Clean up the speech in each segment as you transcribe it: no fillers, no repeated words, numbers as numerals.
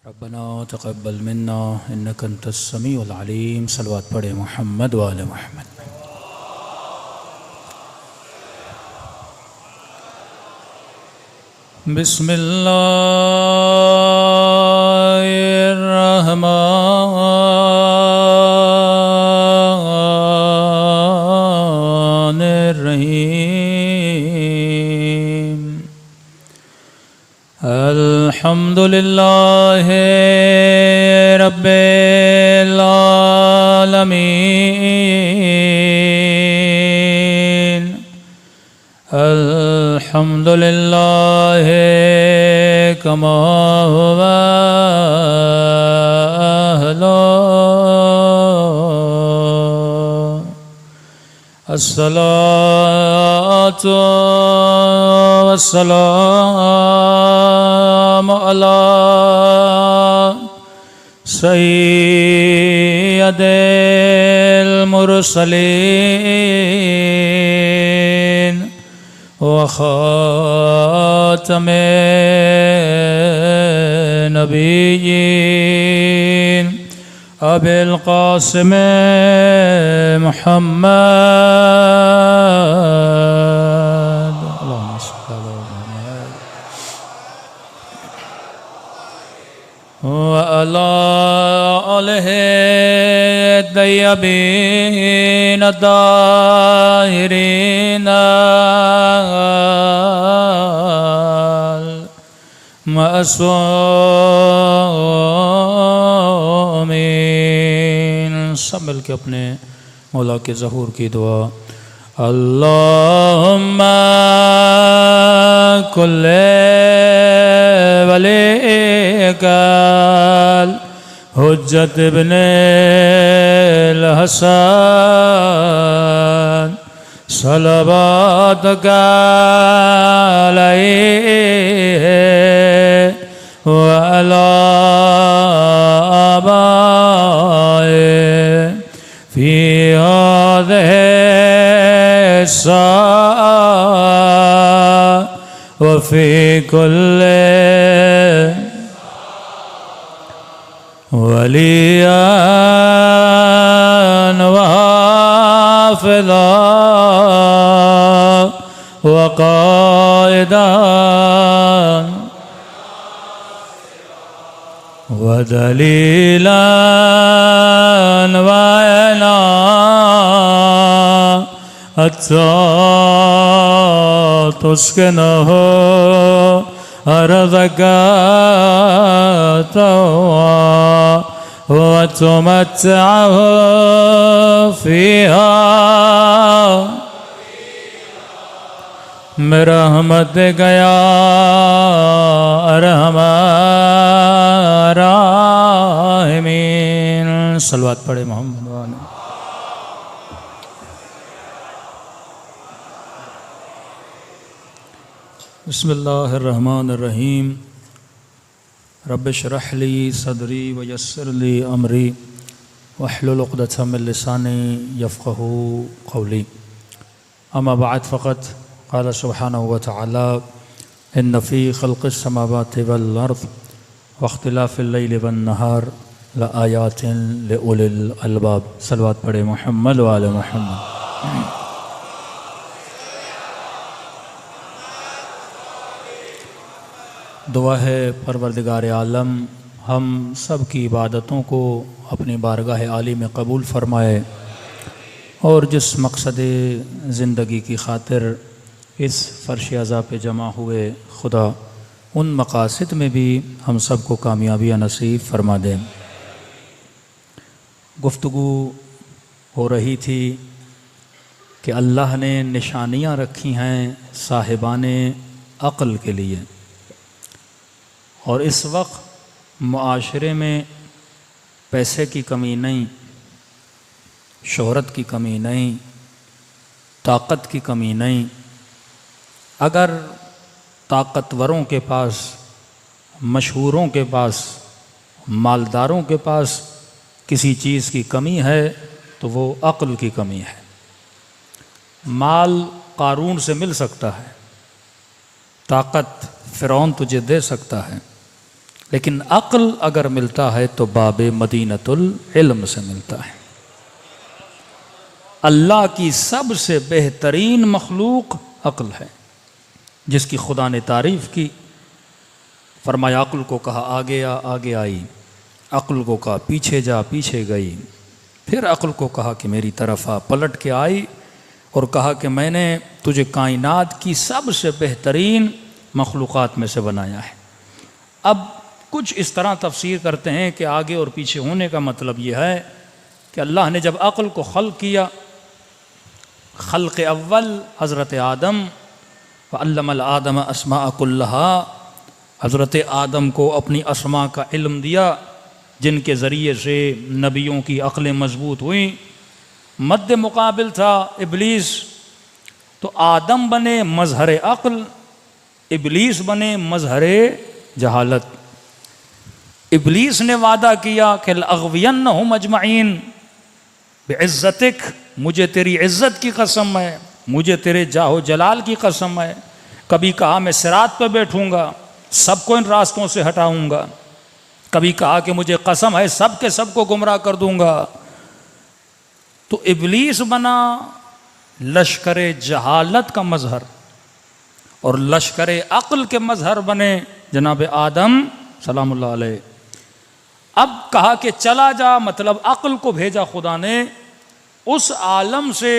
ربنا تقبل منا انك انت السميع العليم صلوات پڑھے محمد وآل محمد. بسم اللہ الرحمن الرحیم. الحمد للہ رب العالمین. الحمد للہ کما هو اہلہ. الصلاة والسلام علی سید المرسلین وخاتم نبیین ابی القاسم محمد. اللهم صل على محمد وعلى آله الطيبين الطاهرين المعصومين. سب مل کے اپنے مولا کے ظہور کی دعا. اللہم کل ولیک حجت ابن الحسن صلواتک علیہ وعلی آبائہ فی هذه الساعة وفي كل وليا وحافظا وقائدا ودليلا وعينا حتى تسكنه أرضك طوعا وتمتعه فيها برحمتك يا أرحم الراحمين. صلوات پڑھے محمد وآلہ. بسم اللہ الرحمن الرحیم. رب اشرح لی صدری ویسر لی امری واحلل عقدۃ من لسانی یفقهوا قولی. اما بعد فقط قال سبحانہ وتعالی ان فی خلق السماوات والارض واختلاف اللیل والنہار لآیات لأولی الالباب. صلوات پڑھے محمد وآل محمد. دعا ہے پروردگار عالم ہم سب کی عبادتوں کو اپنی بارگاہ عالی میں قبول فرمائے اور جس مقصد زندگی کی خاطر اس فرش عزا پہ جمع ہوئے خدا ان مقاصد میں بھی ہم سب کو کامیابیاں نصیب فرما دیں. گفتگو ہو رہی تھی کہ اللہ نے نشانیاں رکھی ہیں صاحبان عقل کے لیے، اور اس وقت معاشرے میں پیسے کی کمی نہیں، شہرت کی کمی نہیں، طاقت کی کمی نہیں. اگر طاقتوروں کے پاس، مشہوروں کے پاس، مالداروں کے پاس کسی چیز کی کمی ہے تو وہ عقل کی کمی ہے. مال قارون سے مل سکتا ہے، طاقت فرعون تجھے دے سکتا ہے، لیکن عقل اگر ملتا ہے تو باب مدینۃ العلم سے ملتا ہے۔ اللہ کی سب سے بہترین مخلوق عقل ہے، جس کی خدا نے تعریف کی، فرمایا عقل کو کہا آگے آ، آگے آئی، عقل کو کہا پیچھے جا، پیچھے گئی، پھر عقل کو کہا کہ میری طرف آ، پلٹ کے آئی اور کہا کہ میں نے تجھے کائنات کی سب سے بہترین مخلوقات میں سے بنایا ہے۔ اب کچھ اس طرح تفسیر کرتے ہیں کہ آگے اور پیچھے ہونے کا مطلب یہ ہے کہ اللہ نے جب عقل کو خلق کیا، خلق اول حضرت آدم، وعلم الآدم اسماء کلها، حضرت آدم کو اپنی اسماء کا علم دیا، جن کے ذریعے سے نبیوں کی عقلیں مضبوط ہوئیں۔ مد مقابل تھا ابلیس، تو آدم بنے مظہر عقل، ابلیس بنے مظہر جہالت۔ ابلیس نے وعدہ کیا کہ لأغوینہم اجمعین بعزتک، مجھے تیری عزت کی قسم ہے، مجھے تیرے جاہ و جلال کی قسم ہے، کبھی کہا میں صراط پہ بیٹھوں گا، سب کو ان راستوں سے ہٹاؤں گا، کبھی کہا کہ مجھے قسم ہے سب کے سب کو گمراہ کر دوں گا۔ تو ابلیس بنا لشکر جہالت کا مظہر، اور لشکر عقل کے مظہر بنے جناب آدم سلام اللہ علیہ۔ اب کہا کہ چلا جا، مطلب عقل کو بھیجا خدا نے اس عالم سے،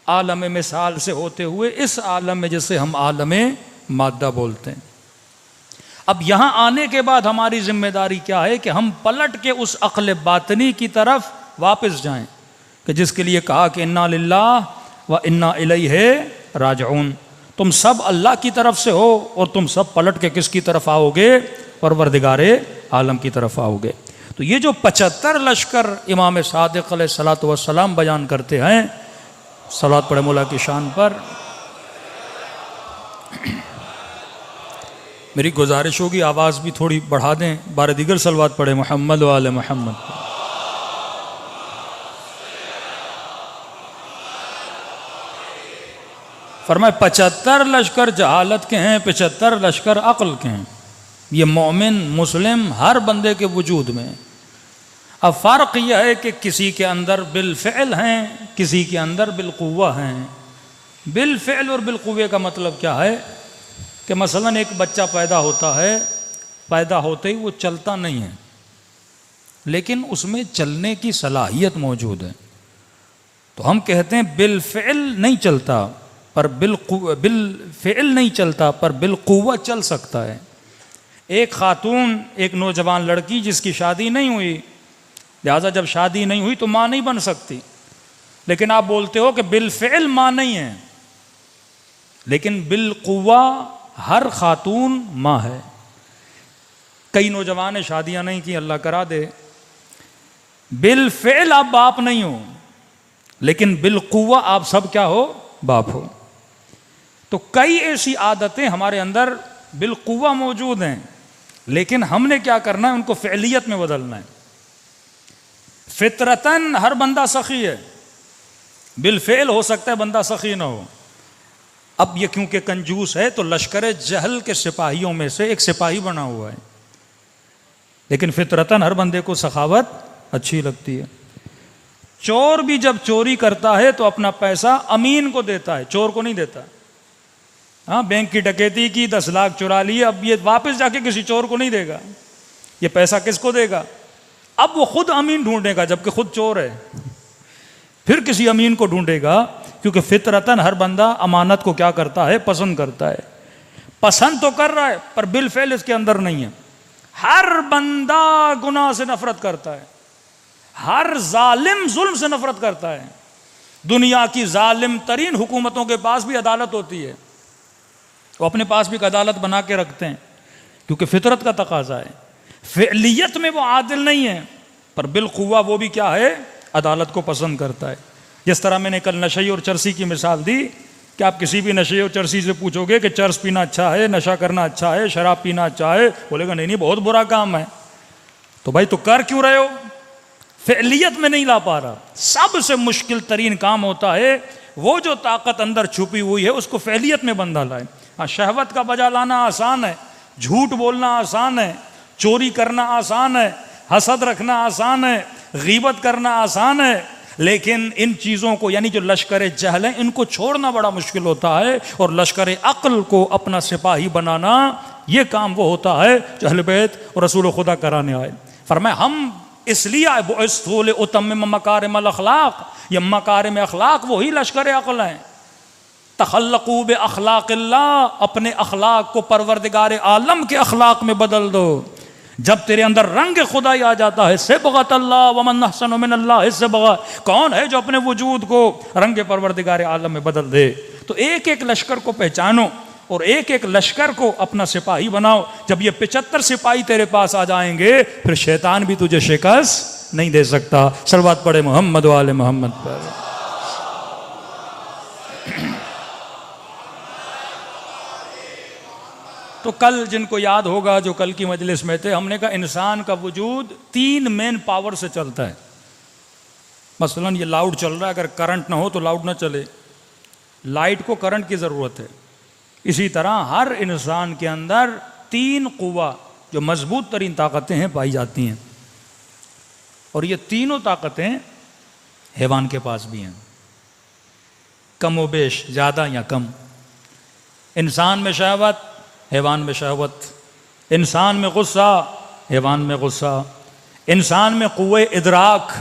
عالم مثال سے ہوتے ہوئے اس عالم میں جسے ہم عالم مادہ بولتے ہیں۔ اب یہاں آنے کے بعد ہماری ذمہ داری کیا ہے کہ ہم پلٹ کے اس عقل باطنی کی طرف واپس جائیں، کہ جس کے لیے کہا کہ انا للہ و انا الیہ راجعون، تم سب اللہ کی طرف سے ہو اور تم سب پلٹ کے کس کی طرف آؤ گے؟ پروردگار عالم کی طرف آؤ گے۔ تو یہ جو 75 لشکر امام صادق علیہ الصلوۃ والسلام بیان کرتے ہیں، صلوات پڑھے مولا کی شان پر۔ میری گزارش ہوگی آواز بھی تھوڑی بڑھا دیں، بار دیگر صلوات پڑھے محمد و آل محمد۔ فرمائے 75 لشکر جہالت کے ہیں، 75 لشکر عقل کے ہیں۔ یہ مومن مسلم ہر بندے کے وجود میں۔ اب فرق یہ ہے کہ کسی کے اندر بالفعل ہیں، کسی کے اندر بالقوہ ہیں۔ بالفعل اور بالقوہ کا مطلب کیا ہے کہ مثلا ایک بچہ پیدا ہوتا ہے، پیدا ہوتے ہی وہ چلتا نہیں ہے، لیکن اس میں چلنے کی صلاحیت موجود ہے، تو ہم کہتے ہیں بالفعل نہیں چلتا، پر بالفعل نہیں چلتا، پر بالقوہ چل سکتا ہے۔ ایک خاتون، ایک نوجوان لڑکی جس کی شادی نہیں ہوئی، لہذا جب شادی نہیں ہوئی تو ماں نہیں بن سکتی، لیکن آپ بولتے ہو کہ بالفعل ماں نہیں ہے، لیکن بالقوہ ہر خاتون ماں ہے۔ کئی نوجوان شادیاں نہیں کی، اللہ کرا دے، بالفعل آپ باپ نہیں ہو، لیکن بالقوہ آپ سب کیا ہو؟ باپ ہو۔ تو کئی ایسی عادتیں ہمارے اندر بالقوہ موجود ہیں، لیکن ہم نے کیا کرنا ہے؟ ان کو فعلیت میں بدلنا ہے۔ فطرتاً ہر بندہ سخی ہے، بالفعل ہو سکتا ہے بندہ سخی نہ ہو۔ اب یہ کیونکہ کنجوس ہے تو لشکر جہل کے سپاہیوں میں سے ایک سپاہی بنا ہوا ہے، لیکن فطرتاً ہر بندے کو سخاوت اچھی لگتی ہے۔ چور بھی جب چوری کرتا ہے تو اپنا پیسہ امین کو دیتا ہے، چور کو نہیں دیتا۔ ہاں، بینک کی ڈکیتی کی، 10 لاکھ چرا لیے، اب یہ واپس جا کے کسی چور کو نہیں دے گا، یہ پیسہ کس کو دے گا؟ اب وہ خود امین ڈھونڈے گا جبکہ خود چور ہے، پھر کسی امین کو ڈھونڈے گا، کیونکہ فطرتاً ہر بندہ امانت کو کیا کرتا ہے؟ پسند کرتا ہے۔ پسند تو کر رہا ہے پر بالفعل اس کے اندر نہیں ہے۔ ہر بندہ گناہ سے نفرت کرتا ہے، ہر ظالم ظلم سے نفرت کرتا ہے۔ دنیا کی ظالم ترین حکومتوں کے پاس بھی عدالت ہوتی ہے، وہ اپنے پاس بھی ایک عدالت بنا کے رکھتے ہیں، کیونکہ فطرت کا تقاضا ہے۔ فعلیت میں وہ عادل نہیں ہے، پر بالقوہ وہ بھی کیا ہے؟ عدالت کو پسند کرتا ہے۔ جس طرح میں نے کل نشے اور چرسی کی مثال دی کہ آپ کسی بھی نشے اور چرسی سے پوچھو گے کہ چرس پینا اچھا ہے، نشہ کرنا اچھا ہے، شراب پینا اچھا ہے، بولے گا نہیں نہیں بہت برا کام ہے۔ تو بھائی تو کر کیوں رہے ہو؟ فعلیت میں نہیں لا پا رہا۔ سب سے مشکل ترین کام ہوتا ہے وہ جو طاقت اندر چھپی ہوئی ہے اس کو فعلیت میں بندہ لائے۔ ہاں، شہوت کا بجا لانا آسان ہے، جھوٹ بولنا آسان ہے، چوری کرنا آسان ہے، حسد رکھنا آسان ہے، غیبت کرنا آسان ہے، لیکن ان چیزوں کو یعنی جو لشکر جہل ہیں ان کو چھوڑنا بڑا مشکل ہوتا ہے، اور لشکر عقل کو اپنا سپاہی بنانا یہ کام وہ ہوتا ہے جو اہل بیت اور رسول خدا کرانے آئے۔ فرمایا ہم اس لیے بعثت لاتمم مکارم الاخلاق، یہ مکارم اخلاق وہی لشکر عقل ہیں۔ تخلقوا باخلاق اللہ، اپنے اخلاق کو پروردگار عالم کے اخلاق میں بدل دو۔ جب تیرے اندر رنگ خدائی آ جاتا ہے، صبغۃ اللہ ومن احسن من اللہ صبغہ، کون ہے جو اپنے وجود کو رنگ پروردگار عالم میں بدل دے؟ تو ایک ایک لشکر کو پہچانو اور ایک ایک لشکر کو اپنا سپاہی بناؤ۔ جب یہ 75 سپاہی تیرے پاس آ جائیں گے پھر شیطان بھی تجھے شکست نہیں دے سکتا۔ صلوات پڑھے محمد و آل محمد پر۔ تو کل جن کو یاد ہوگا جو کل کی مجلس میں تھے، ہم نے کہا انسان کا وجود 3 مین پاور سے چلتا ہے۔ مثلا یہ لاؤڈ چل رہا ہے، اگر کرنٹ نہ ہو تو لاؤڈ نہ چلے، لائٹ کو کرنٹ کی ضرورت ہے۔ اسی طرح ہر انسان کے اندر 3 قوہ جو مضبوط ترین طاقتیں ہیں پائی جاتی ہیں، اور یہ تینوں طاقتیں حیوان کے پاس بھی ہیں، کم و بیش، زیادہ یا کم۔ انسان میں شہوت، حیوان میں شہوت، انسان میں غصہ، حیوان میں غصہ، انسان میں قوہ ادراک،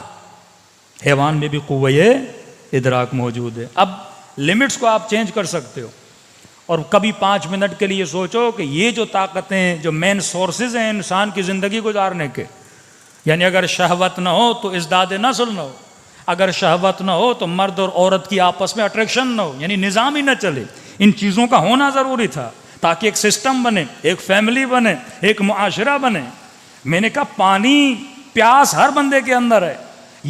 حیوان میں بھی قوہ ادراک موجود ہے۔ اب لمٹس کو آپ چینج کر سکتے ہو، اور کبھی 5 منٹ کے لیے سوچو کہ یہ جو طاقتیں جو مین سورسز ہیں انسان کی زندگی گزارنے کے، یعنی اگر شہوت نہ ہو تو ازداد نسل نہ ہو، اگر شہوت نہ ہو تو مرد اور عورت کی آپس میں اٹریکشن نہ ہو، یعنی نظام ہی نہ چلے۔ ان چیزوں کا ہونا ضروری تھا تاکہ ایک سسٹم بنے، ایک فیملی بنے، ایک معاشرہ بنے۔ میں نے کہا پانی، پیاس ہر بندے کے اندر ہے،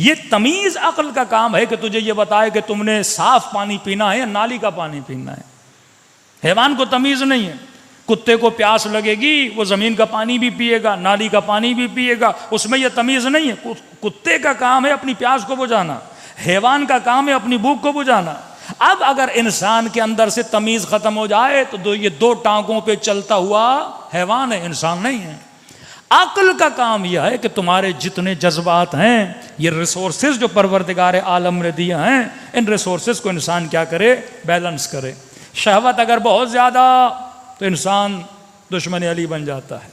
یہ تمیز عقل کا کام ہے کہ تجھے یہ بتائے کہ تم نے صاف پانی پینا ہے یا نالی کا پانی پینا ہے۔ حیوان کو تمیز نہیں ہے، کتے کو پیاس لگے گی وہ زمین کا پانی بھی پیے گا، نالی کا پانی بھی پیے گا، اس میں یہ تمیز نہیں ہے۔ کتے کا کام ہے اپنی پیاس کو بجھانا، حیوان کا کام ہے اپنی بھوک کو بجھانا۔ اب اگر انسان کے اندر سے تمیز ختم ہو جائے تو یہ 2 ٹانگوں پہ چلتا ہوا حیوان ہے، انسان نہیں ہے۔ عقل کا کام یہ ہے کہ تمہارے جتنے جذبات ہیں، یہ ریسورسز جو پروردگار عالم نے دیے ہیں، ان ریسورسز کو انسان کیا کرے؟ بیلنس کرے۔ شہوت اگر بہت زیادہ تو انسان دشمن علی بن جاتا ہے۔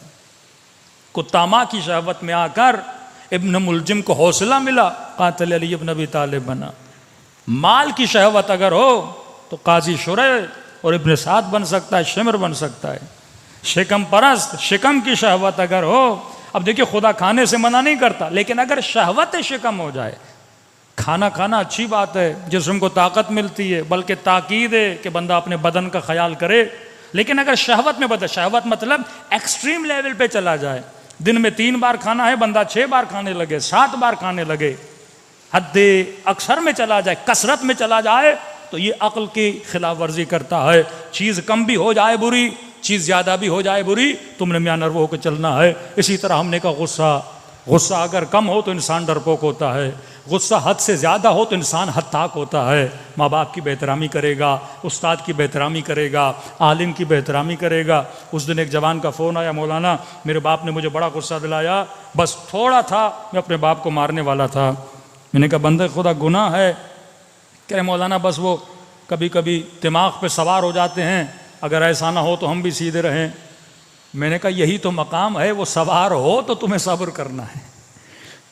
کتا ماں کی شہوت میں آ کر ابن ملجم کو حوصلہ ملا، قاتل علی ابن ابی طالب بنا۔ مال کی شہوت اگر ہو تو قاضی شرح اور ابن سعد بن سکتا ہے، شمر بن سکتا ہے۔ شکم پرست، شکم کی شہوت اگر ہو، اب دیکھیں خدا کھانے سے منع نہیں کرتا، لیکن اگر شہوت شکم ہو جائے، کھانا کھانا اچھی بات ہے، جسم کو طاقت ملتی ہے، بلکہ تاکید ہے کہ بندہ اپنے بدن کا خیال کرے، لیکن اگر شہوت میں بدل، شہوت مطلب ایکسٹریم لیول پہ چلا جائے، دن میں 3 بار کھانا ہے، بندہ 6 بار کھانے لگے، 7 بار کھانے لگے، حد اکثر میں چلا جائے، کثرت میں چلا جائے، تو یہ عقل کی خلاف ورزی کرتا ہے۔ چیز کم بھی ہو جائے بری، چیز زیادہ بھی ہو جائے بری، تم نے میاں نرو ہو کے چلنا ہے۔ اسی طرح ہم نے کہا غصہ اگر کم ہو تو انسان ڈرپوک ہوتا ہے، غصہ حد سے زیادہ ہو تو انسان حد تاک ہوتا ہے۔ ماں باپ کی بے احترامی کرے گا، استاد کی بے احترامی کرے گا، عالم کی بے احترامی کرے گا۔ اس دن ایک جوان کا فون آیا، مولانا میرے باپ نے مجھے بڑا غصہ دلایا، بس تھوڑا تھا میں اپنے باپ کو مارنے والا تھا۔ میں نے کہا بندے خدا گناہ ہے؟ کہہ رہے مولانا بس وہ کبھی کبھی دماغ پہ سوار ہو جاتے ہیں، اگر ایسا نہ ہو تو ہم بھی سیدھے رہیں۔ میں نے کہا یہی تو مقام ہے، وہ سوار ہو تو تمہیں صبر کرنا ہے،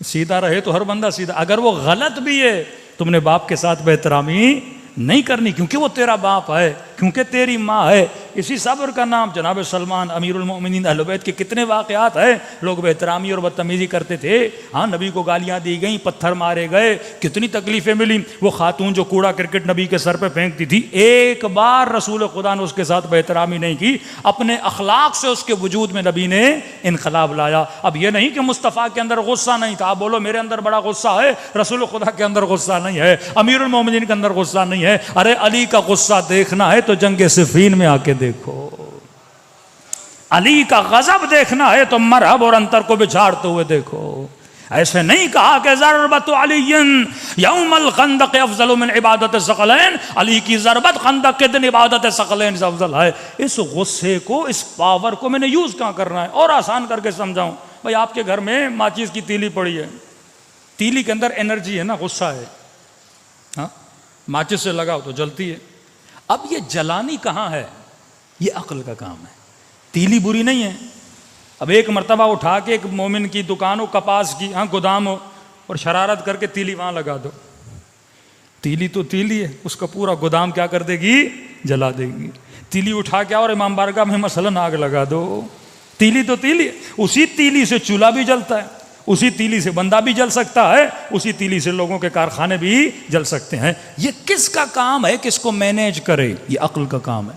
سیدھا رہے تو ہر بندہ سیدھا۔ اگر وہ غلط بھی ہے تم نے باپ کے ساتھ بے احترامی نہیں کرنی، کیونکہ وہ تیرا باپ ہے، کیونکہ تیری ماں ہے۔ اسی صبر کا نام جناب سلمان امیر المؤمنین اہل بیت کے کتنے واقعات ہیں، لوگ بے احترامی اور بدتمیزی کرتے تھے، ہاں نبی کو گالیاں دی گئیں، پتھر مارے گئے، کتنی تکلیفیں ملی۔ وہ خاتون جو کوڑا کرکٹ نبی کے سر پہ پھینکتی تھی، ایک بار رسول خدا نے اس کے ساتھ بے احترامی نہیں کی، اپنے اخلاق سے اس کے وجود میں نبی نے انقلاب لایا۔ اب یہ نہیں کہ مصطفیٰ کے اندر غصہ نہیں تھا، آپ بولو میرے اندر بڑا غصہ ہے، رسول خدا کے اندر غصہ نہیں ہے، امیر المومنین کے اندر غصہ نہیں ہے۔ ارے علی کا غصہ دیکھنا ہے تو جنگ صفین میں آ کے دیکھو، علی کا غضب دیکھنا ہے تو مرحب اور انتر کو بچھاڑتے ہوئے دیکھو، ایسے نہیں کہا کہ ضربت علی یوم الخندق افضل من عبادت الثقلین، علی کی ضربت خندق کے دن عبادت ثقلین سے افضل ہے۔ اس غصے کو، اس پاور کو میں نے یوز کہاں کرنا ہے؟ اور آسان کر کے سمجھاؤں، بھائی آپ کے گھر میں ماچس کی تیلی پڑی ہے، تیلی کے اندر انرجی ہے نا، غصہ ہے، ہاں، ماچس سے لگاؤ تو جلتی ہے۔ اب یہ جلانی کہاں ہے؟ یہ عقل کا کام ہے۔ تیلی بری نہیں ہے، اب ایک مرتبہ اٹھا کے ایک مومن کی دکان ہو، کپاس کی، ہاں، گودام ہو، اور شرارت کر کے تیلی وہاں لگا دو، تیلی تو تیلی ہے، اس کا پورا گودام کیا کر دے گی؟ جلا دے گی۔ تیلی اٹھا کے اور امام بارگاہ میں مثلاً آگ لگا دو، تیلی تو تیلی ہے۔ اسی تیلی سے چولہا بھی جلتا ہے، اسی تیلی سے بندہ بھی جل سکتا ہے، اسی تیلی سے لوگوں کے کارخانے بھی جل سکتے ہیں۔ یہ کس کا کام ہے کہ اس کو مینیج کرے؟ یہ عقل کا کام ہے۔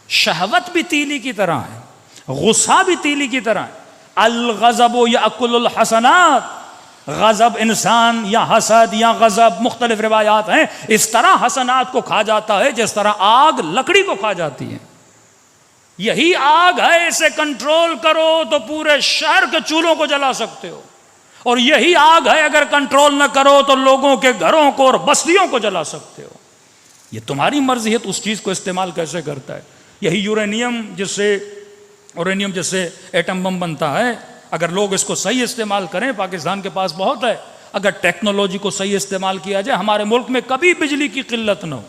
شہوت بھی تیلی کی طرح ہے، غصہ بھی تیلی کی طرح ہے۔ الغضب یاکل الحسنات، غضب انسان یا حسد یا غضب، مختلف روایات ہیں، اس طرح حسنات کو کھا جاتا ہے جس طرح آگ لکڑی کو کھا جاتی ہے۔ یہی آگ ہے، اسے کنٹرول کرو تو پورے شہر کے چولہوں کو جلا سکتے ہو، اور یہی آگ ہے اگر کنٹرول نہ کرو تو لوگوں کے گھروں کو اور بستیوں کو جلا سکتے ہو۔ یہ تمہاری مرضی ہے تو اس چیز کو استعمال کیسے کرتا ہے۔ یہی یورینیم جس سے ایٹم بم بنتا ہے، اگر لوگ اس کو صحیح استعمال کریں، پاکستان کے پاس بہت ہے، اگر ٹیکنالوجی کو صحیح استعمال کیا جائے، ہمارے ملک میں کبھی بجلی کی قلت نہ ہو۔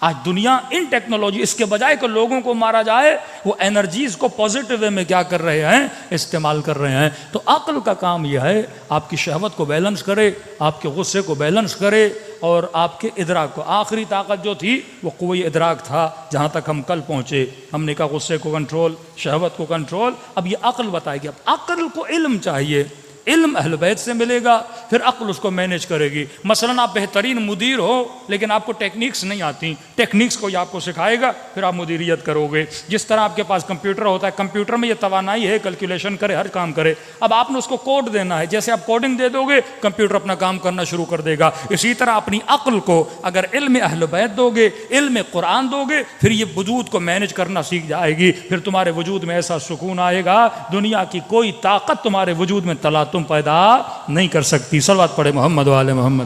آج دنیا ان ٹیکنالوجی، اس کے بجائے کہ لوگوں کو مارا جائے، وہ انرجیز کو پازیٹیو وے میں کیا کر رہے ہیں؟ استعمال کر رہے ہیں۔ تو عقل کا کام یہ ہے، آپ کی شہوت کو بیلنس کرے، آپ کے غصے کو بیلنس کرے، اور آپ کے ادراک کو۔ آخری طاقت جو تھی وہ قوی ادراک تھا، جہاں تک ہم کل پہنچے۔ ہم نے کہا غصے کو کنٹرول، شہوت کو کنٹرول، اب یہ عقل بتائے گی۔ اب عقل کو علم چاہیے، علم اہل بیت سے ملے گا، پھر عقل اس کو مینیج کرے گی۔ مثلاً آپ بہترین مدیر ہو لیکن آپ کو ٹیکنیکس نہیں آتی، ٹیکنیکس کو یہ آپ کو سکھائے گا، پھر آپ مدیریت کرو گے۔ جس طرح آپ کے پاس کمپیوٹر ہوتا ہے، کمپیوٹر میں یہ توانائی ہے کیلکولیشن کرے، ہر کام کرے، اب آپ نے اس کو کوڈ دینا ہے، جیسے آپ کوڈنگ دے دو گے کمپیوٹر اپنا کام کرنا شروع کر دے گا۔ اسی طرح اپنی عقل کو اگر علم اہل بیت دو گے، علم قرآن دو گے، پھر یہ وجود کو مینیج کرنا سیکھ جائے گی۔ پھر تمہارے وجود میں ایسا سکون آئے گا، دنیا کی کوئی طاقت تمہارے وجود میں تلاطم پیدا نہیں کر سکتی۔ صلوات پڑھے محمد و آل محمد۔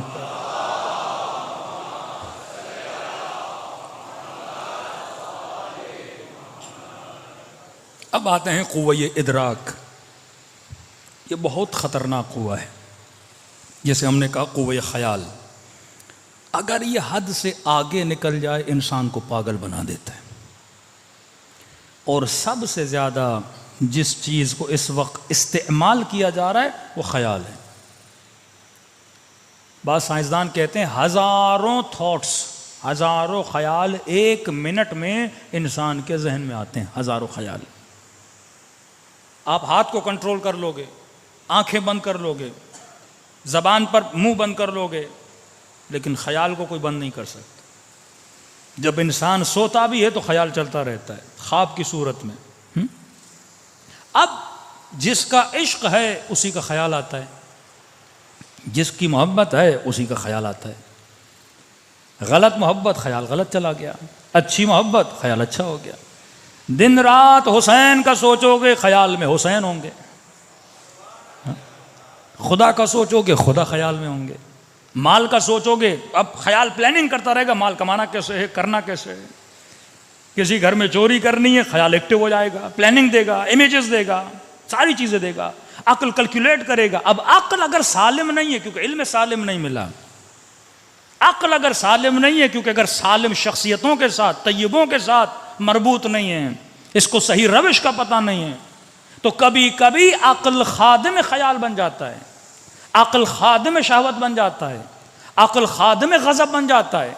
اب آتے ہیں قوہ ادراک۔ یہ بہت خطرناک قوہ ہے، جیسے ہم نے کہا قوہ خیال، اگر یہ حد سے آگے نکل جائے انسان کو پاگل بنا دیتا ہے۔ اور سب سے زیادہ جس چیز کو اس وقت استعمال کیا جا رہا ہے وہ خیال ہے۔ بعض سائنسدان کہتے ہیں ہزاروں تھاٹس، ہزاروں خیال ایک منٹ میں انسان کے ذہن میں آتے ہیں، ہزاروں خیال۔ آپ ہاتھ کو کنٹرول کر لو گے، آنکھیں بند کر لو گے، زبان پر منہ بند کر لو گے، لیکن خیال کو کوئی بند نہیں کر سکتا۔ جب انسان سوتا بھی ہے تو خیال چلتا رہتا ہے، خواب کی صورت میں۔ اب جس کا عشق ہے اسی کا خیال آتا ہے، جس کی محبت ہے اسی کا خیال آتا ہے۔ غلط محبت، خیال غلط چلا گیا، اچھی محبت، خیال اچھا ہو گیا۔ دن رات حسین کا سوچو گے، خیال میں حسین ہوں گے۔ خدا کا سوچو گے، خدا خیال میں ہوں گے۔ مال کا سوچو گے، اب خیال پلاننگ کرتا رہے گا، مال کمانا کیسے ہے، کرنا کیسے ہے۔ کسی گھر میں چوری کرنی ہے، خیال ایکٹیو ہو جائے گا، پلاننگ دے گا، امیجز دے گا، ساری چیزیں دے گا، عقل کیلکولیٹ کرے گا۔ اب عقل اگر سالم نہیں ہے، کیونکہ علم سالم نہیں ملا، عقل اگر سالم نہیں ہے، کیونکہ اگر سالم شخصیتوں کے ساتھ، طیبوں کے ساتھ مربوط نہیں ہے، اس کو صحیح روش کا پتہ نہیں ہے، تو کبھی کبھی عقل خادم خیال بن جاتا ہے، عقل خادم شہوت بن جاتا ہے، عقل خادم غضب بن جاتا ہے۔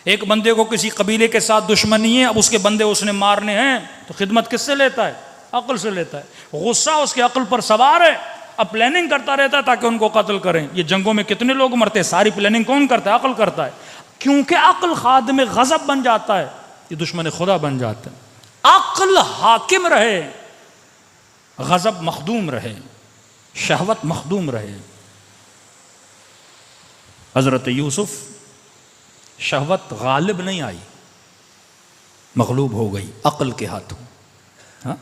ایک بندے کو کسی قبیلے کے ساتھ دشمنی ہے، اب اس کے بندے اس نے مارنے ہیں، تو خدمت کس سے لیتا ہے؟ عقل سے لیتا ہے۔ غصہ اس کے عقل پر سوار ہے، اب پلاننگ کرتا رہتا ہے تاکہ ان کو قتل کریں۔ یہ جنگوں میں کتنے لوگ مرتے ہیں، ساری پلاننگ کون کرتا ہے؟ عقل کرتا ہے۔ کیونکہ عقل خادم غضب بن جاتا ہے، یہ دشمن خدا بن جاتا ہے۔ عقل حاکم رہے، غضب مخدوم رہے، شہوت مخدوم رہے۔ حضرت یوسف شہوت غالب نہیں آئی، مغلوب ہو گئی عقل کے ہاتھوں۔ ہاں؟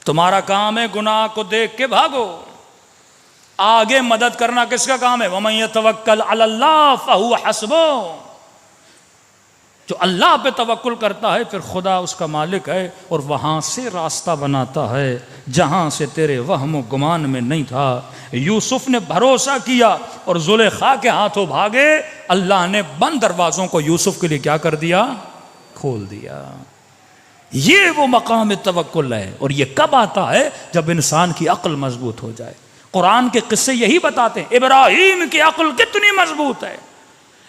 تمہارا کام ہے گناہ کو دیکھ کے بھاگو، آگے مدد کرنا کس کا کام ہے؟ وَمَن يَتَوَكَّلْ عَلَى اللَّهِ فَهُوَ حَسْبُهُ، جو اللہ پہ توکل کرتا ہے پھر خدا اس کا مالک ہے، اور وہاں سے راستہ بناتا ہے جہاں سے تیرے وہم و گمان میں نہیں تھا۔ یوسف نے بھروسہ کیا اور زلیخا کے ہاتھوں بھاگے، اللہ نے بند دروازوں کو یوسف کے لیے کیا کر دیا؟ کھول دیا۔ یہ وہ مقام توکل ہے، اور یہ کب آتا ہے؟ جب انسان کی عقل مضبوط ہو جائے۔ قرآن کے قصے یہی بتاتے ہیں ابراہیم کی عقل کتنی مضبوط ہے۔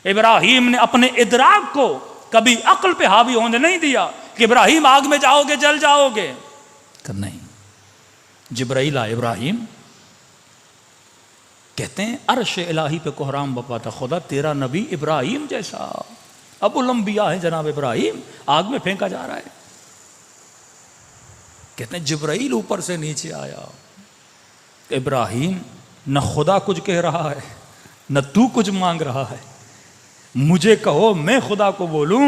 ابراہیم نے اپنے ادراک کو کبھی عقل پہ حاوی ہونے نہیں دیا کہ ابراہیم آگ میں جاؤ گے جل جاؤ گے، کہ نہیں۔ جبرائیل آئے ابراہیم، کہتے ہیں عرش الہی پہ کوہرام بپا تھا، خدا تیرا نبی ابراہیم جیسا ابو الانبیاء ہے جناب ابراہیم، آگ میں پھینکا جا رہا ہے۔ کہتے ہیں جبرائیل اوپر سے نیچے آیا، ابراہیم نہ خدا کچھ کہہ رہا ہے نہ تو کچھ مانگ رہا ہے، مجھے کہو میں خدا کو بولوں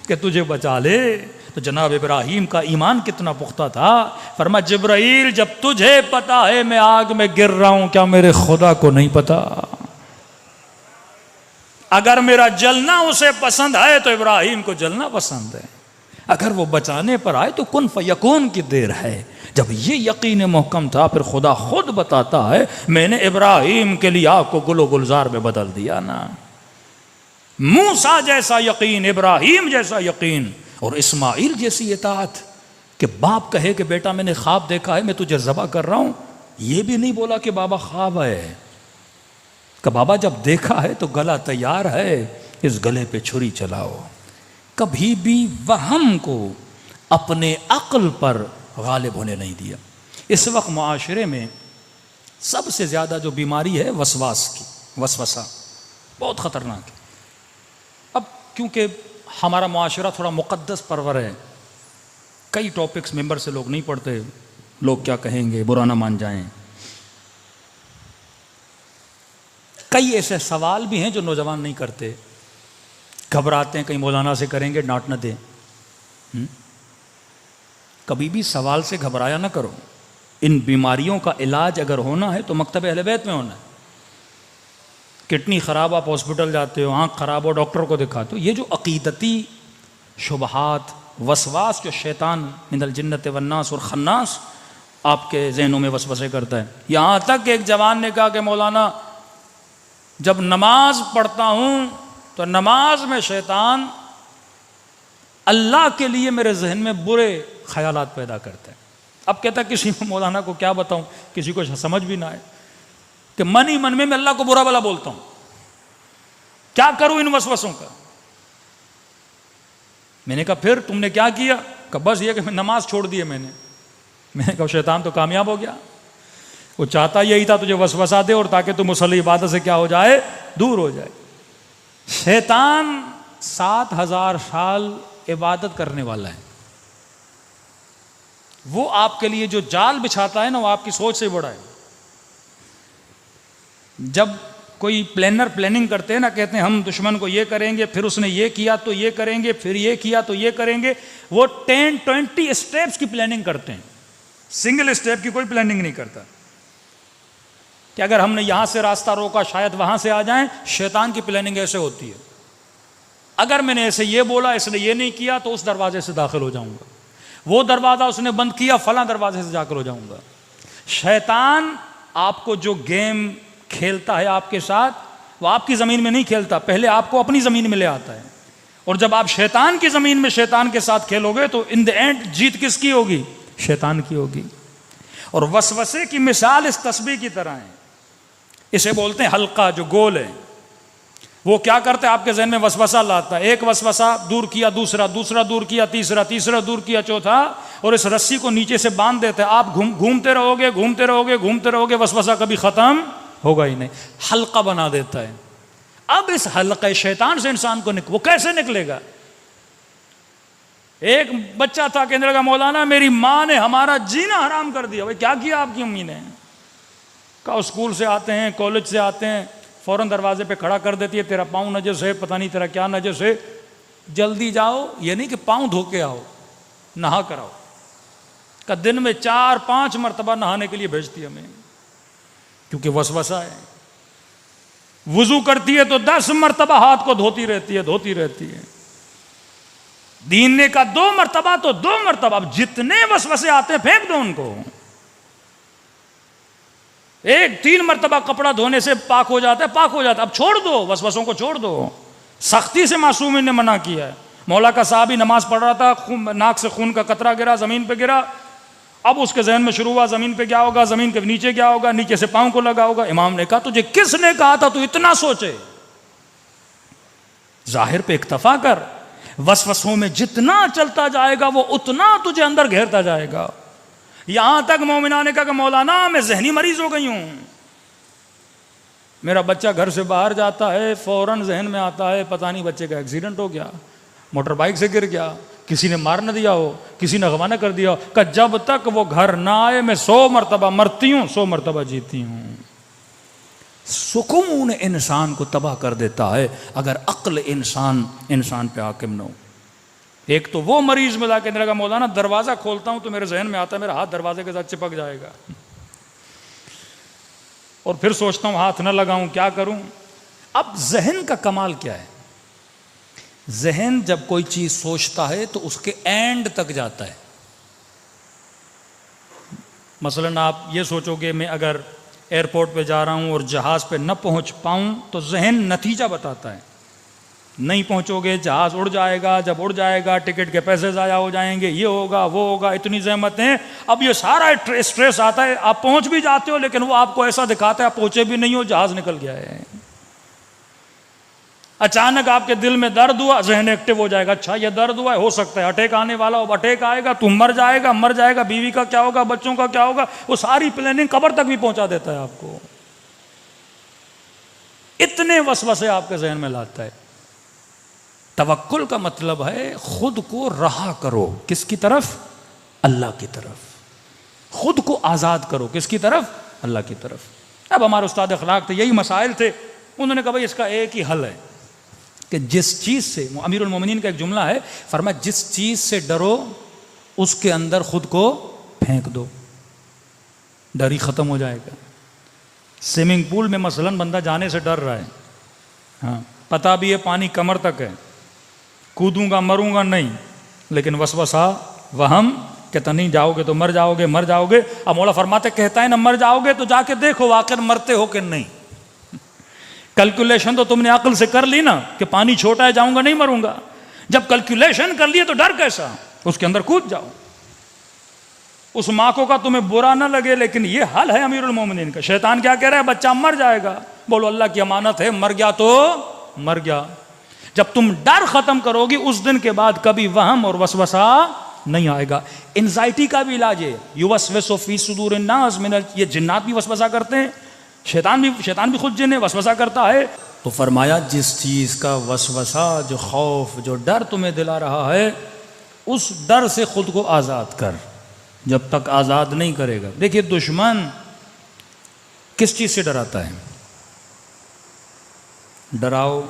کہ تجھے بچا لے۔ تو جناب ابراہیم کا ایمان کتنا پختہ تھا، فرمایا جبرائیل جب تجھے پتا ہے میں آگ میں گر رہا ہوں، کیا میرے خدا کو نہیں پتا؟ اگر میرا جلنا اسے پسند ہے تو ابراہیم کو جلنا پسند ہے، اگر وہ بچانے پر آئے تو کن فیکون کی دیر ہے۔ جب یہ یقین محکم تھا پھر خدا خود بتاتا ہے میں نے ابراہیم کے لیے آگ کو گل و گلزار میں بدل دیا نا۔ موسیٰ جیسا یقین، ابراہیم جیسا یقین، اور اسماعیل جیسی اطاعت کہ باپ کہے کہ بیٹا میں نے خواب دیکھا ہے میں تجھے ذبح کر رہا ہوں، یہ بھی نہیں بولا کہ بابا خواب ہے، کہ بابا جب دیکھا ہے تو گلا تیار ہے، اس گلے پہ چھری چلاؤ۔ کبھی بھی وہم کو اپنے عقل پر غالب ہونے نہیں دیا۔ اس وقت معاشرے میں سب سے زیادہ جو بیماری ہے وسواس کی، وسوسہ بہت خطرناک ہے۔ اب کیونکہ ہمارا معاشرہ تھوڑا مقدس پرور ہے، کئی ٹاپکس ممبر سے لوگ نہیں پڑھتے، لوگ کیا کہیں گے، برا نہ مان جائیں۔ کئی ایسے سوال بھی ہیں جو نوجوان نہیں کرتے، گھبراتے ہیں کہیں مولانا سے کریں گے ڈانٹ نہ دیں۔ کبھی بھی سوال سے گھبرایا نہ کرو۔ ان بیماریوں کا علاج اگر ہونا ہے تو مکتب اہل بیت میں ہونا ہے۔ کڈنی خراب آپ ہاسپٹل جاتے ہو، آنکھ خراب ہو ڈاکٹر کو دکھاتے ہو۔ یہ جو عقیدتی شبہات، وسواس جو شیطان من الجنت والناس اور خناس آپ کے ذہنوں میں وسوسے کرتا ہے، یہاں تک کہ ایک جوان نے کہا کہ مولانا جب نماز پڑھتا ہوں تو نماز میں شیطان اللہ کے لیے میرے ذہن میں برے خیالات پیدا کرتا ہے۔ اب کہتا ہے کسی کو مولانا کو کیا بتاؤں، کسی کو سمجھ بھی نہ آئے کہ من ہی من میں اللہ کو برا بلا بولتا ہوں، کیا کروں ان وسوسوں کا؟ میں نے کہا پھر تم نے کیا کیا؟ کہ بس یہ کہ میں نماز چھوڑ دی ہے میں نے کہا شیطان تو کامیاب ہو گیا، وہ چاہتا یہی تھا تجھے وسوسہ دے اور تاکہ تم مصلی عبادت سے کیا ہو جائے، دور ہو جائے۔ شیطان 7000 سال عبادت کرنے والا ہے، وہ آپ کے لیے جو جال بچھاتا ہے نا وہ آپ کی سوچ سے بڑا ہے۔ جب کوئی پلینر پلاننگ کرتے ہیں نا، کہتے ہیں ہم دشمن کو یہ کریں گے، پھر اس نے یہ کیا تو یہ کریں گے، پھر یہ کیا تو یہ کریں گے، وہ 10-20 اسٹیپس کی پلاننگ کرتے ہیں، سنگل اسٹیپ کی کوئی پلاننگ نہیں کرتا کہ اگر ہم نے یہاں سے راستہ روکا شاید وہاں سے آ جائیں۔ شیطان کی پلاننگ ایسے ہوتی ہے، اگر میں نے ایسے یہ بولا اس نے یہ نہیں کیا تو اس دروازے سے داخل ہو جاؤں گا، وہ دروازہ اس نے بند کیا فلاں دروازے سے جا کر ہو جاؤں گا۔ شیطان آپ کو جو گیم کھیلتا ہے آپ کے ساتھ، وہ آپ کی زمین میں نہیں کھیلتا، پہلے آپ کو اپنی زمین میں لے آتا ہے، اور جب آپ شیطان کی زمین میں شیطان کے ساتھ کھیلو گے تو ان دی اینڈ جیت کس کی ہوگی؟ شیطان کی ہوگی۔ اور وسوسے کی مثال اس تسبیح کی طرح ہے، اسے بولتے ہیں حلقہ جو گول ہے، وہ کیا کرتے ہیں آپ کے ذہن میں وسوسہ لاتا ہے، ایک وسوسہ دور کیا، دوسرا دور کیا، تیسرا دور کیا، چوتھا، اور اس رسی کو نیچے سے باندھ دیتے ہیں، آپ گھومتے رہو گے، وسوسہ کبھی ختم ہوگا ہی نہیں، حلقہ بنا دیتا ہے۔ اب اس حلقہ شیطان سے انسان کو وہ کیسے نکلے گا؟ ایک بچہ تھا کہنے لگا مولانا میری ماں نے ہمارا جینا حرام کر دیا۔ بھائی کیا کیا آپ کی امی نے؟ کہا اسکول سے آتے ہیں، کالج سے آتے ہیں، فوراً دروازے پہ کھڑا کر دیتی ہے، تیرا پاؤں نجس ہے، پتہ نہیں تیرا کیا نجس ہے، جلدی جاؤ، یہ نہیں کہ پاؤں دھو کے آؤ، نہا کر آؤ۔ کہ دن میں 4-5 مرتبہ نہانے کے لیے بھیجتی ہمیں۔ کیونکہ وسوسہ ہے. وضو کرتی ہے تو 10 مرتبہ ہاتھ کو دھوتی رہتی ہے. دین نے کا 2 مرتبہ تو 2 مرتبہ. اب جتنے وسوسے آتے ہیں پھینک دو ان کو. 3 مرتبہ کپڑا دھونے سے پاک ہو جاتا ہے. اب چھوڑ دو وسوسوں کو, چھوڑ دو. سختی سے معصومین نے منع کیا ہے. مولا کا صحابی نماز پڑھ رہا تھا, ناک سے خون کا قطرہ گرا, زمین پہ گرا. اب اس کے ذہن میں شروع ہوا زمین پہ کیا ہوگا, زمین کے نیچے کیا ہوگا, نیچے سے پاؤں کو لگا ہوگا. امام نے کہا تجھے کس نے کہا تھا تو اتنا سوچے؟ ظاہر پہ اکتفا کر. وسوسوں میں جتنا چلتا جائے گا وہ اتنا تجھے اندر گھیرتا جائے گا. یہاں تک مومنہ نے کہا کہ مولانا میں ذہنی مریض ہو گئی ہوں. میرا بچہ گھر سے باہر جاتا ہے, فوراً ذہن میں آتا ہے پتہ نہیں بچے کا ایکسیڈنٹ ہو گیا, موٹر بائک سے گر گیا, کسی نے مار نہ دیا ہو, کسی نے اغوا نہ کر دیا ہو. کہ جب تک وہ گھر نہ آئے میں 100 مرتبہ مرتی ہوں, 100 مرتبہ جیتی ہوں. سکون انسان کو تباہ کر دیتا ہے اگر عقل انسان پہ حاکم نہ ہو. ایک تو وہ مریض ملا کے لگا مولانا دروازہ کھولتا ہوں تو میرے ذہن میں آتا ہے میرا ہاتھ دروازے کے ساتھ چپک جائے گا, اور پھر سوچتا ہوں ہاتھ نہ لگاؤں, کیا کروں. اب ذہن کا کمال کیا ہے؟ ذہن جب کوئی چیز سوچتا ہے تو اس کے اینڈ تک جاتا ہے. مثلا آپ یہ سوچو گے میں اگر ایئرپورٹ پہ جا رہا ہوں اور جہاز پہ نہ پہنچ پاؤں تو ذہن نتیجہ بتاتا ہے. نہیں پہنچو گے جہاز اڑ جائے گا, جب اڑ جائے گا ٹکٹ کے پیسے ضائع ہو جائیں گے, یہ ہوگا وہ ہوگا, اتنی زحمتیں. اب یہ سارا اسٹریس آتا ہے, آپ پہنچ بھی جاتے ہو لیکن وہ آپ کو ایسا دکھاتا ہے آپ پہنچے بھی نہیں ہو, جہاز نکل گیا ہے. اچانک آپ کے دل میں درد ہوا, ذہن ایکٹیو ہو جائے گا, اچھا یہ درد ہوا ہے, ہو سکتا ہے اٹیک آنے والا ہو, اٹیک آئے گا, تم مر جائے گا, بیوی کا کیا ہوگا, بچوں کا کیا ہوگا. وہ ساری پلاننگ قبر تک بھی پہنچا دیتا ہے آپ کو. اتنے وسوسے آپ کے ذہن میں لاتا ہے. توکل کا مطلب ہے خود کو رہا کرو. کس کی طرف؟ اللہ کی طرف. خود کو آزاد کرو. کس کی طرف؟ اللہ کی طرف. اب ہمارے استاد اخلاق تھے, یہی مسائل تھے. انہوں نے کہا بھائی اس کا ایک ہی حل ہے کہ جس چیز سے, امیر المومنین کا ایک جملہ ہے, فرمایا جس چیز سے ڈرو اس کے اندر خود کو پھینک دو, ڈر ہی ختم ہو جائے گا. سوئمنگ پول میں مثلا بندہ جانے سے ڈر رہا ہے, ہاں پتہ بھی ہے پانی کمر تک ہے, کودوں گا مروں گا نہیں, لیکن وسوسہ وہم کہتا نہیں جاؤ گے تو مر جاؤ گے. اب مولا فرماتے کہتا ہے نہ مر جاؤ گے تو جا کے دیکھو واقعا مرتے ہو کہ نہیں. کیلکولیشن تو تم نے عقل سے کر لی نا کہ پانی چھوٹا ہے جاؤں گا نہیں مروں گا. جب کیلکولیشن کر لیے تو ڈر کیسا, اس کے اندر کود جاؤ. اس ماں کو کا تمہیں برا نہ لگے لیکن یہ حل ہے امیر المومنین کا. شیطان کیا کہہ رہا ہے؟ بچہ مر جائے گا. بولو اللہ کی امانت ہے, مر گیا تو مر گیا. جب تم ڈر ختم کرو گی اس دن کے بعد کبھی وہم اور وسوسہ نہیں آئے گا. انزائٹی کا بھی علاج ہے, یوسوسو فی صدور الناس من, یہ جنات بھی وسوسہ کرتے ہیں, شیطان بھی خود جن ہے, وسوسہ کرتا ہے. تو فرمایا جس چیز کا وسوسہ, جو خوف, جو ڈر تمہیں دلا رہا ہے, اس ڈر سے خود کو آزاد کر. جب تک آزاد نہیں کرے گا. دیکھیے دشمن کس چیز سے ڈراتا ہے؟ ڈراؤ,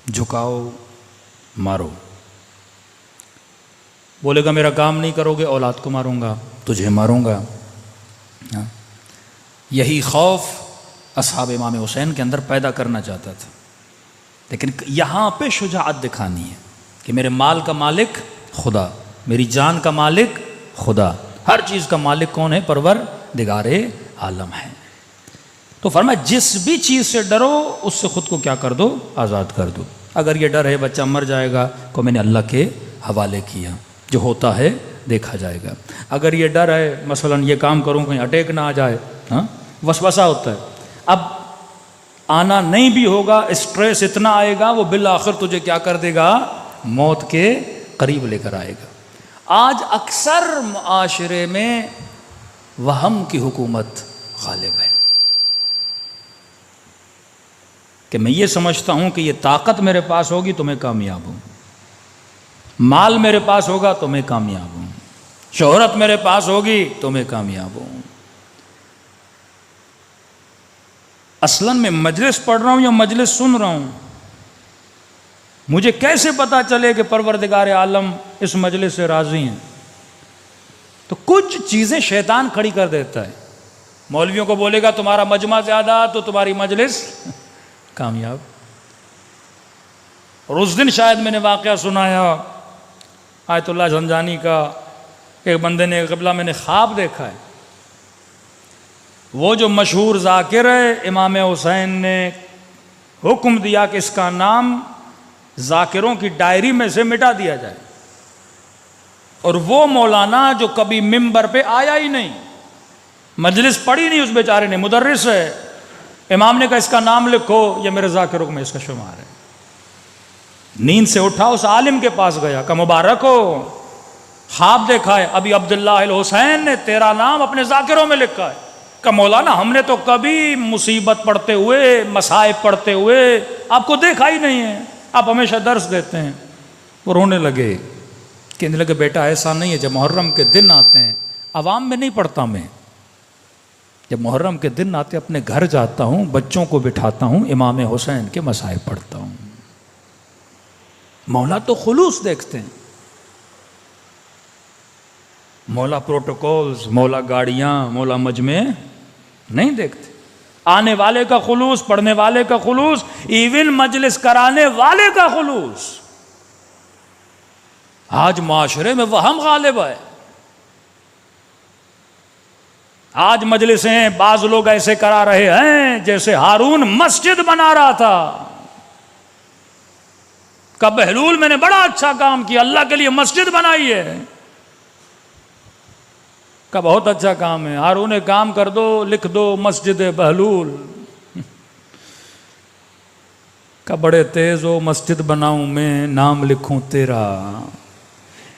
جھکاؤ, مارو. بولے گا میرا کام نہیں کرو گے اولاد کو ماروں گا, تجھے ماروں گا. یہی خوف اصحاب امام حسین کے اندر پیدا کرنا چاہتا تھا. لیکن یہاں پہ شجاعت دکھانی ہے کہ میرے مال کا مالک خدا, میری جان کا مالک خدا, ہر چیز کا مالک کون ہے؟ پروردگار عالم ہے. تو فرمایا جس بھی چیز سے ڈرو اس سے خود کو کیا کر دو؟ آزاد کر دو. اگر یہ ڈر ہے بچہ مر جائے گا کو میں نے اللہ کے حوالے کیا, جو ہوتا ہے دیکھا جائے گا. اگر یہ ڈر ہے مثلا یہ کام کروں کہیں اٹیک نہ آ جائے, ہاں وسوسہ ہوتا ہے. اب آنا نہیں بھی ہوگا, اسٹریس اتنا آئے گا وہ بالآخر تجھے کیا کر دے گا؟ موت کے قریب لے کر آئے گا. آج اکثر معاشرے میں وہم کی حکومت غالب ہے کہ میں یہ سمجھتا ہوں کہ یہ طاقت میرے پاس ہوگی تو میں کامیاب ہوں, مال میرے پاس ہوگا تو میں کامیاب ہوں, شہرت میرے پاس ہوگی تو میں کامیاب ہوں. اصلاً میں مجلس پڑھ رہا ہوں یا مجلس سن رہا ہوں, مجھے کیسے پتا چلے کہ پروردگار عالم اس مجلس سے راضی ہیں؟ تو کچھ چیزیں شیطان کھڑی کر دیتا ہے. مولویوں کو بولے گا تمہارا مجمع زیادہ تو تمہاری مجلس کامیاب. اور اس دن شاید میں نے واقعہ سنایا آیت اللہ زنجانی کا. ایک بندے نے قبلہ میں نے خواب دیکھا ہے. وہ جو مشہور ذاکر ہے امام حسین نے حکم دیا کہ اس کا نام ذاکروں کی ڈائری میں سے مٹا دیا جائے. اور وہ مولانا جو کبھی ممبر پہ آیا ہی نہیں, مجلس پڑھی نہیں اس بیچارے نے, مدرس ہے. امام نے کہا اس کا نام لکھو, یہ میرے ذاکروں میں اس کا شمار ہے. نیند سے اٹھا, اس عالم کے پاس گیا, کہا مبارک ہو, خواب دیکھا ہے ابھی عبداللہ الحسین نے تیرا نام اپنے ذاکروں میں لکھا ہے. کہ مولانا ہم نے تو کبھی مصیبت پڑھتے ہوئے, مصائب پڑھتے ہوئے آپ کو دیکھا ہی نہیں ہے, آپ ہمیشہ درس دیتے ہیں. وہ رونے لگے, کہنے لگے بیٹا ایسا نہیں ہے, جب محرم کے دن آتے ہیں عوام میں نہیں پڑھتا میں, جب محرم کے دن آتے اپنے گھر جاتا ہوں, بچوں کو بٹھاتا ہوں, امام حسین کے مصائب پڑھتا ہوں. مولا تو خلوص دیکھتے ہیں, مولا پروٹوکولز, مولا گاڑیاں, مولا مجمع نہیں دیکھتے. آنے والے کا خلوص, پڑھنے والے کا خلوص, ایون مجلس کرانے والے کا خلوص. آج معاشرے میں وہم غالب ہے. آج مجلسیں بعض لوگ ایسے کرا رہے ہیں جیسے ہارون مسجد بنا رہا تھا. کہ بہلول میں نے بڑا اچھا کام کیا, اللہ کے لیے مسجد بنائی ہے. کہ بہت اچھا کام ہے, ہارون کام کر دو, لکھ دو مسجد بہلول. کہ بڑے تیز ہو, مسجد بناؤں میں, نام لکھوں تیرا.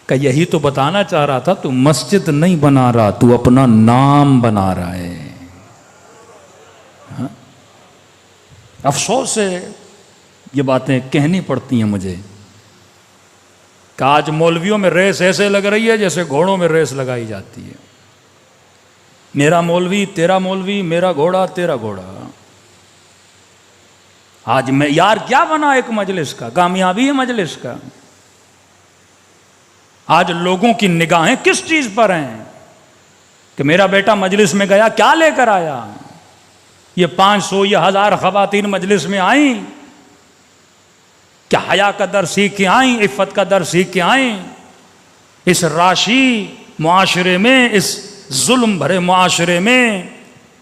کہ یہی تو بتانا چاہ رہا تھا, تو مسجد نہیں بنا رہا, تو اپنا نام بنا رہا ہے. افسوس سے یہ باتیں کہنی پڑتی ہیں مجھے کہ آج مولویوں میں ریس ایسے لگ رہی ہے جیسے گھوڑوں میں ریس لگائی جاتی ہے. میرا مولوی تیرا مولوی, میرا گھوڑا تیرا گھوڑا. آج میں یار کیا بنا ایک مجلس کا, کامیابی ہے مجلس کا. آج لوگوں کی نگاہیں کس چیز پر ہیں کہ میرا بیٹا مجلس میں گیا کیا لے کر آیا. یہ 500 یہ 1000 خواتین مجلس میں آئیں, کیا حیا کا در سیکھ کے آئیں, عفت کا در سیکھ کے آئیں. اس راشی معاشرے میں, اس ظلم بھرے معاشرے میں,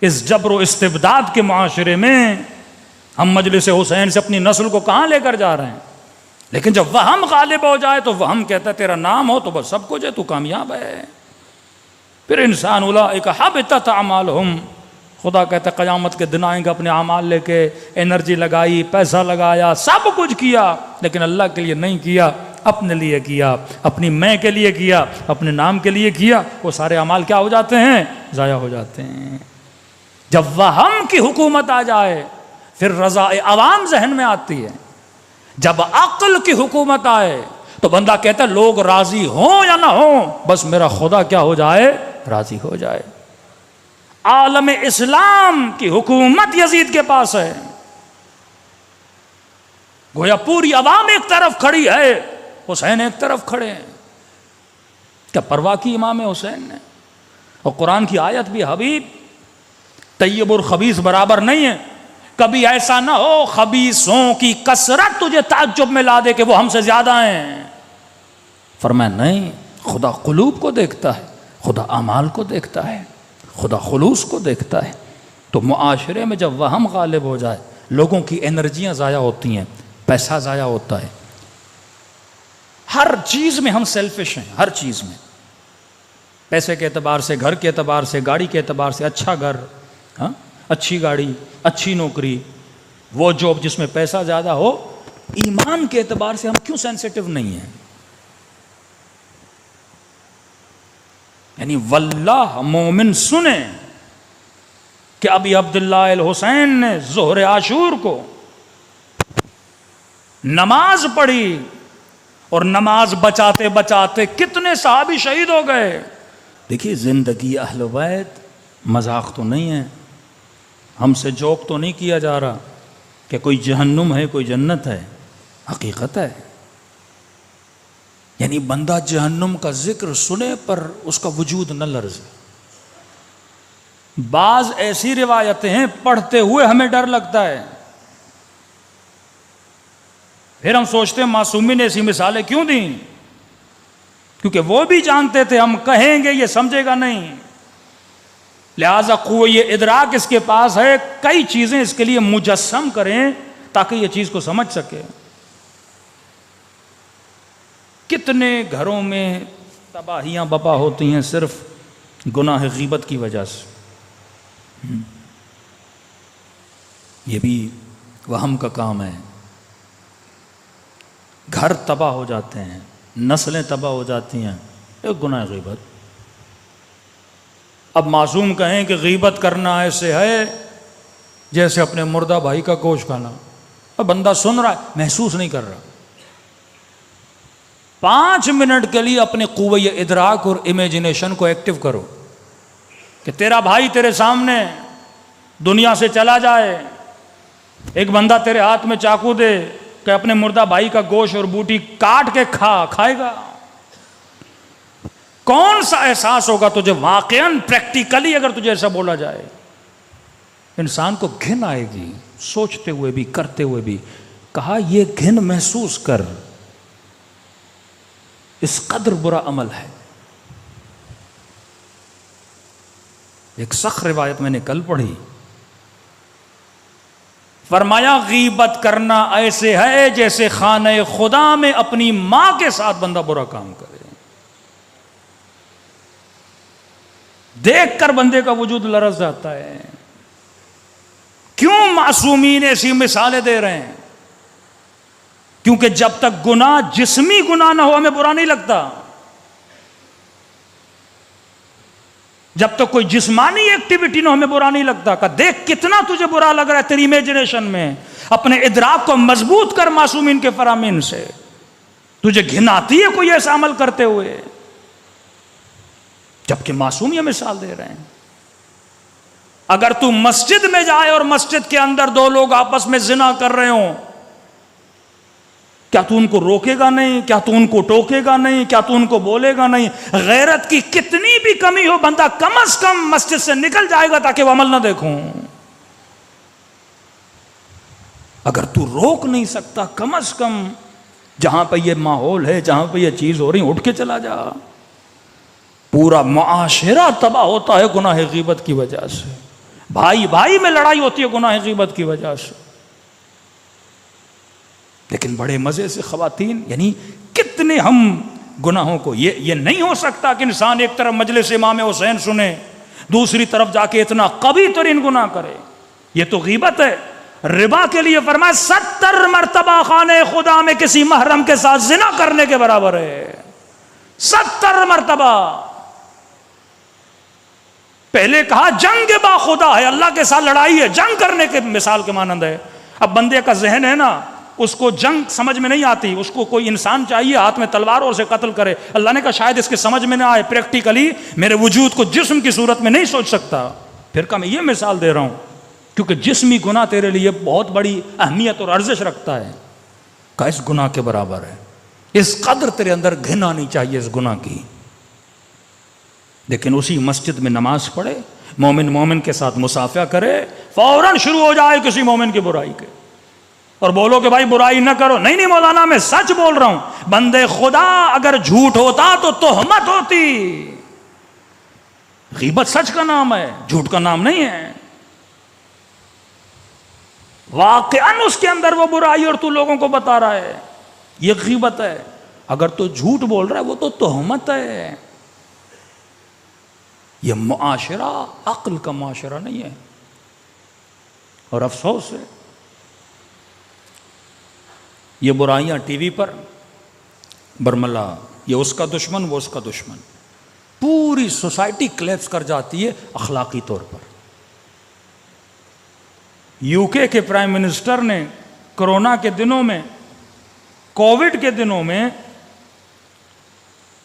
اس جبر و استبداد کے معاشرے میں ہم مجلس حسین سے اپنی نسل کو کہاں لے کر جا رہے ہیں. لیکن جب وہم غالب ہو جائے تو وہم کہتا ہے تیرا نام ہو تو بس سب کچھ ہے, تو کامیاب ہے. پھر انسان اولئک حبطت اعمالہم, خدا کہتا ہے قیامت کے دن آئیں گے اپنے اعمال لے کے, انرجی لگائی, پیسہ لگایا, سب کچھ کیا, لیکن اللہ کے لیے نہیں کیا, اپنے لیے کیا, اپنی میں کے لیے کیا, اپنے نام کے لیے کیا. وہ سارے اعمال کیا ہو جاتے ہیں, ضائع ہو جاتے ہیں. جب وہم کی حکومت آ جائے پھر رضا عوام ذہن میں آتی ہے. جب عقل کی حکومت آئے تو بندہ کہتا ہے لوگ راضی ہوں یا نہ ہوں, بس میرا خدا کیا ہو جائے, راضی ہو جائے. عالم اسلام کی حکومت یزید کے پاس ہے. گویا پوری عوام ایک طرف کھڑی ہے, حسین ایک طرف کھڑے ہیں. کیا پرواہ کی امام حسین نے. اور قرآن کی آیت بھی حبیب طیب اور خبیث برابر نہیں ہے. کبھی ایسا نہ ہو خبیثوں کی کثرت تجھے تعجب میں لا دے کہ وہ ہم سے زیادہ ہیں. فرمایا نہیں, خدا قلوب کو دیکھتا ہے, خدا اعمال کو دیکھتا ہے, خدا خلوص کو دیکھتا ہے. تو معاشرے میں جب وہم غالب ہو جائے, لوگوں کی انرجیاں ضائع ہوتی ہیں, پیسہ ضائع ہوتا ہے. ہر چیز میں ہم سیلفش ہیں, ہر چیز میں, پیسے کے اعتبار سے, گھر کے اعتبار سے, گاڑی کے اعتبار سے. اچھا گھر, ہاں, اچھی گاڑی, اچھی نوکری, وہ جاب جس میں پیسہ زیادہ ہو. ایمان کے اعتبار سے ہم کیوں سینسیٹیو نہیں ہیں؟ یعنی واللہ مومن سنیں کہ ابھی عبداللہ الحسین نے ظہر عاشور کو نماز پڑھی اور نماز بچاتے بچاتے کتنے صحابی شہید ہو گئے. دیکھیے زندگی اہل بیت مذاق تو نہیں ہے, ہم سے جوک تو نہیں کیا جا رہا کہ کوئی جہنم ہے کوئی جنت ہے, حقیقت ہے. یعنی بندہ جہنم کا ذکر سنے پر اس کا وجود نہ لرزے. بعض ایسی روایتیں ہیں پڑھتے ہوئے ہمیں ڈر لگتا ہے، پھر ہم سوچتے ہیں معصومین نے ایسی مثالیں کیوں دیں، کیونکہ وہ بھی جانتے تھے ہم کہیں گے یہ سمجھے گا نہیں، لہذا قوہ ادراک اس کے پاس ہے، کئی چیزیں اس کے لیے مجسم کریں تاکہ یہ چیز کو سمجھ سکے۔ کتنے گھروں میں تباہیاں بپا ہوتی ہیں صرف گناہ غیبت کی وجہ سے، یہ بھی وہم کا کام ہے۔ گھر تباہ ہو جاتے ہیں، نسلیں تباہ ہو جاتی ہیں، ایک گناہ غیبت۔ اب معصوم کہیں کہ غیبت کرنا ایسے ہے جیسے اپنے مردہ بھائی کا گوشت کھانا، اب بندہ سن رہا ہے محسوس نہیں کر رہا۔ 5 منٹ کے لیے اپنے قوہ ادراک اور امیجنیشن کو ایکٹیو کرو کہ تیرا بھائی تیرے سامنے دنیا سے چلا جائے، ایک بندہ تیرے ہاتھ میں چاقو دے کہ اپنے مردہ بھائی کا گوشت اور بوٹی کاٹ کے کھائے گا، کون سا احساس ہوگا تجھے واقعاً پریکٹیکلی اگر تجھے ایسا بولا جائے؟ انسان کو گھن آئے گی، سوچتے ہوئے بھی کرتے ہوئے بھی۔ کہا یہ گھن محسوس کر، اس قدر برا عمل ہے۔ ایک سخت روایت میں نے کل پڑھی، فرمایا غیبت کرنا ایسے ہے جیسے خانہ خدا میں اپنی ماں کے ساتھ بندہ برا کام کرے، دیکھ کر بندے کا وجود لرز جاتا ہے۔ کیوں معصومین ایسی مثالیں دے رہے ہیں؟ کیونکہ جب تک گناہ جسمی گناہ نہ ہو ہمیں برا نہیں لگتا، جب تک کوئی جسمانی ایکٹیویٹی نہ ہو ہمیں برا نہیں لگتا۔ کہ دیکھ کتنا تجھے برا لگ رہا ہے تیری امیجنیشن میں، اپنے ادراک کو مضبوط کر معصومین کے فرامین سے، تجھے گھن آتی ہے کوئی ایسا عمل کرتے ہوئے، جبکہ معصوم یہ مثال دے رہے ہیں۔ اگر تو مسجد میں جائے اور مسجد کے اندر 2 لوگ آپس میں زنا کر رہے ہوں، کیا تو ان کو روکے گا نہیں؟ کیا تو ان کو ٹوکے گا نہیں؟ کیا تو ان کو بولے گا نہیں؟ غیرت کی کتنی بھی کمی ہو، بندہ کم از کم مسجد سے نکل جائے گا تاکہ وہ عمل نہ دیکھوں۔ اگر تو روک نہیں سکتا، کم از کم جہاں پہ یہ ماحول ہے، جہاں پہ یہ چیز ہو رہی، اٹھ کے چلا جا۔ پورا معاشرہ تباہ ہوتا ہے گناہ غیبت کی وجہ سے، بھائی بھائی میں لڑائی ہوتی ہے گناہ غیبت کی وجہ سے۔ لیکن بڑے مزے سے خواتین، یعنی کتنے ہم گناہوں کو، یہ نہیں ہو سکتا کہ انسان ایک طرف مجلس امام حسین سنے، دوسری طرف جا کے اتنا قوی ترین گناہ کرے، یہ تو غیبت ہے۔ ربا کے لیے فرمایا 70 مرتبہ خانہ خدا میں کسی محرم کے ساتھ زنا کرنے کے برابر ہے، 70 مرتبہ۔ پہلے کہا جنگ با خدا ہے، اللہ کے ساتھ لڑائی ہے، جنگ کرنے کے مثال کے مانند ہے۔ اب بندے کا ذہن ہے نا، اس کو جنگ سمجھ میں نہیں آتی، اس کو کوئی انسان چاہیے ہاتھ میں تلواروں سے قتل کرے۔ اللہ نے کہا شاید اس کے سمجھ میں نہ آئے، پریکٹیکلی میرے وجود کو جسم کی صورت میں نہیں سوچ سکتا۔ پھر کہا میں یہ مثال دے رہا ہوں کیونکہ جسمی گناہ تیرے لیے بہت بڑی اہمیت اور ارزش رکھتا ہے، کہا اس گناہ کے برابر ہے، اس قدر تیرے اندر گھن آنی چاہیے اس گناہ کی۔ لیکن اسی مسجد میں نماز پڑھے، مومن مومن کے ساتھ مصافحہ کرے، فوراً شروع ہو جائے کسی مومن کی برائی کے، اور بولو کہ بھائی برائی نہ کرو۔ نہیں نہیں مولانا میں سچ بول رہا ہوں، بندے خدا اگر جھوٹ ہوتا تو تہمت ہوتی۔ غیبت سچ کا نام ہے، جھوٹ کا نام نہیں ہے۔ واقعاً اس کے اندر وہ برائی اور تو لوگوں کو بتا رہا ہے، یہ غیبت ہے۔ اگر تو جھوٹ بول رہا ہے وہ تو تہمت ہے۔ یہ معاشرہ عقل کا معاشرہ نہیں ہے، اور افسوس ہے یہ برائیاں ٹی وی پر برملا، یہ اس کا دشمن وہ اس کا دشمن، پوری سوسائٹی کلیپس کر جاتی ہے اخلاقی طور پر۔ یو کے پرائم منسٹر نے کورونا کے دنوں میں، کووڈ کے دنوں میں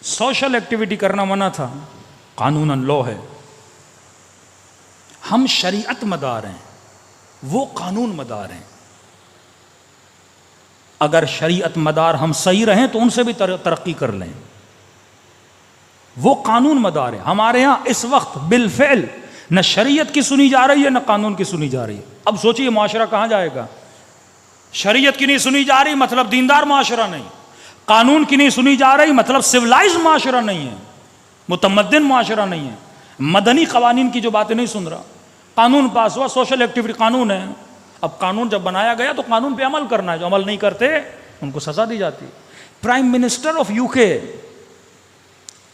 سوشل ایکٹیویٹی کرنا منع تھا، قانوناً لا ہے۔ ہم شریعت مدار ہیں، وہ قانون مدار ہیں۔ اگر شریعت مدار ہم صحیح رہیں تو ان سے بھی ترقی کر لیں، وہ قانون مدار ہے۔ ہمارے ہاں اس وقت بالفعل نہ شریعت کی سنی جا رہی ہے، نہ قانون کی سنی جا رہی ہے. اب سوچئے معاشرہ کہاں جائے گا؟ شریعت کی نہیں سنی جا رہی مطلب دیندار معاشرہ نہیں، قانون کی نہیں سنی جا رہی مطلب سویلائز معاشرہ نہیں ہے، متمدن معاشرہ نہیں ہے. مدنی قوانین کی جو باتیں نہیں سن رہا. قانون پاس ہوا، سوشل ایکٹیویٹی قانون ہے. اب قانون جب بنایا گیا تو قانون پہ عمل کرنا ہے، جو عمل نہیں کرتے ان کو سزا دی جاتی ہے. پرائم منسٹر آف یو کے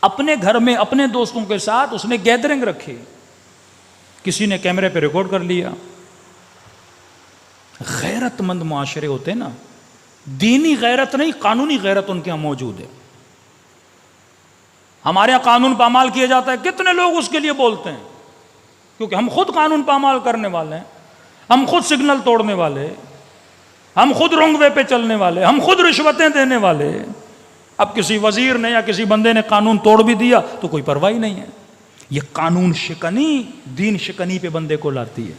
اپنے گھر میں اپنے دوستوں کے ساتھ اس نے گیدرنگ رکھی، کسی نے کیمرے پہ ریکارڈ کر لیا. غیرت مند معاشرے ہوتے ہیں نا، دینی غیرت نہیں قانونی غیرت ان کے یہاں موجود ہے. ہمارے یہاں قانون پہ عمل کیا جاتا ہے، کتنے لوگ اس کے لیے بولتے ہیں، کیونکہ ہم خود قانون پہ عمل کرنے والے ہیں، ہم خود سگنل توڑنے والے، ہم خود رونگ وے پہ چلنے والے، ہم خود رشوتیں دینے والے. اب کسی وزیر نے یا کسی بندے نے قانون توڑ بھی دیا تو کوئی پرواہ ہی نہیں ہے. یہ قانون شکنی دین شکنی پہ بندے کو لاتی ہے.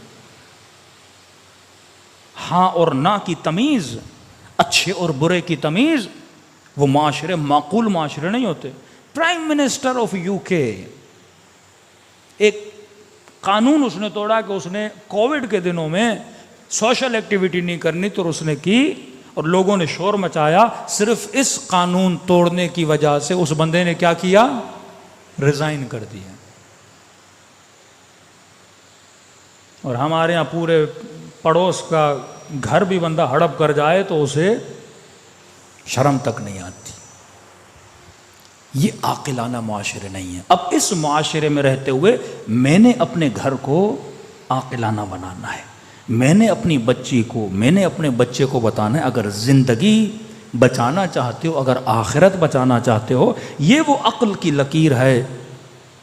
ہاں اور نہ کی تمیز، اچھے اور برے کی تمیز، وہ معاشرے معقول معاشرے نہیں ہوتے. پرائم منسٹر آف یو کے ایک قانون اس نے توڑا کہ اس نے کووڈ کے دنوں میں سوشل ایکٹیویٹی نہیں کرنی تو اس نے کی، اور لوگوں نے شور مچایا. صرف اس قانون توڑنے کی وجہ سے اس بندے نے کیا کیا؟ ریزائن کر دیا. اور ہمارے ہاں پورے پڑوس کا گھر بھی بندہ ہڑپ کر جائے تو اسے شرم تک نہیں آتی. یہ عاقلانہ معاشرے نہیں ہیں. اب اس معاشرے میں رہتے ہوئے میں نے اپنے گھر کو عاقلانہ بنانا ہے. میں نے اپنی بچی کو، میں نے اپنے بچے کو بتانا ہے اگر زندگی بچانا چاہتے ہو، اگر آخرت بچانا چاہتے ہو، یہ وہ عقل کی لکیر ہے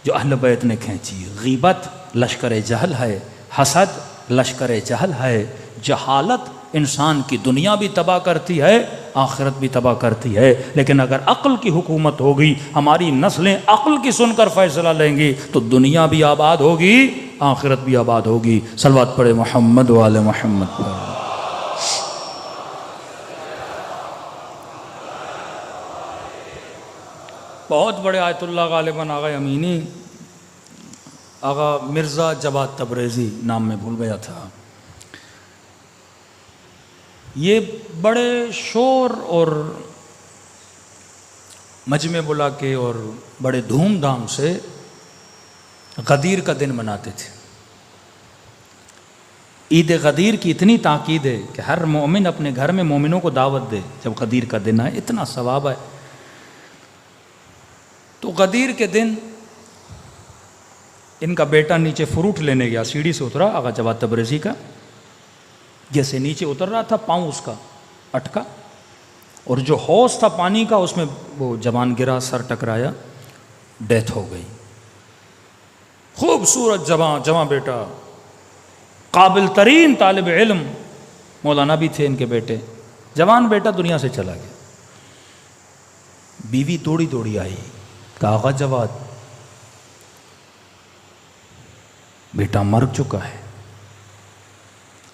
جو اہل بیت نے کھینچی. غیبت لشکر جہل ہے، حسد لشکر جہل ہے، جہالت انسان کی دنیا بھی تباہ کرتی ہے، آخرت بھی تباہ کرتی ہے. لیکن اگر عقل کی حکومت ہوگی، ہماری نسلیں عقل کی سن کر فیصلہ لیں گی تو دنیا بھی آباد ہوگی، آخرت بھی آباد ہوگی. صلوات پڑھے محمد و آل محمد پر. بہت بڑے آیت اللہ غالباً آغا امینی، آغا مرزا جواد تبریزی نام میں بھول گیا تھا، یہ بڑے شور اور مجمع بلا کے اور بڑے دھوم دھام سے غدیر کا دن مناتے تھے. عید غدیر کی اتنی تاکید ہے کہ ہر مومن اپنے گھر میں مومنوں کو دعوت دے جب غدیر کا دن آئے، اتنا ثواب ہے. تو غدیر کے دن ان کا بیٹا نیچے فروٹ لینے گیا، سیڑھی سے اترا آغا جواد تبریزی کا، جیسے نیچے اتر رہا تھا پاؤں اس کا اٹکا، اور جو حوض تھا پانی کا اس میں وہ جوان گرا، سر ٹکرایا، ڈیتھ ہو گئی. خوبصورت جواں بیٹا، قابل ترین طالب علم، مولانا بھی تھے ان کے بیٹے، جوان بیٹا دنیا سے چلا گیا. بیوی دوڑی دوڑی آئی، کہا آغا جواد بیٹا مر چکا ہے.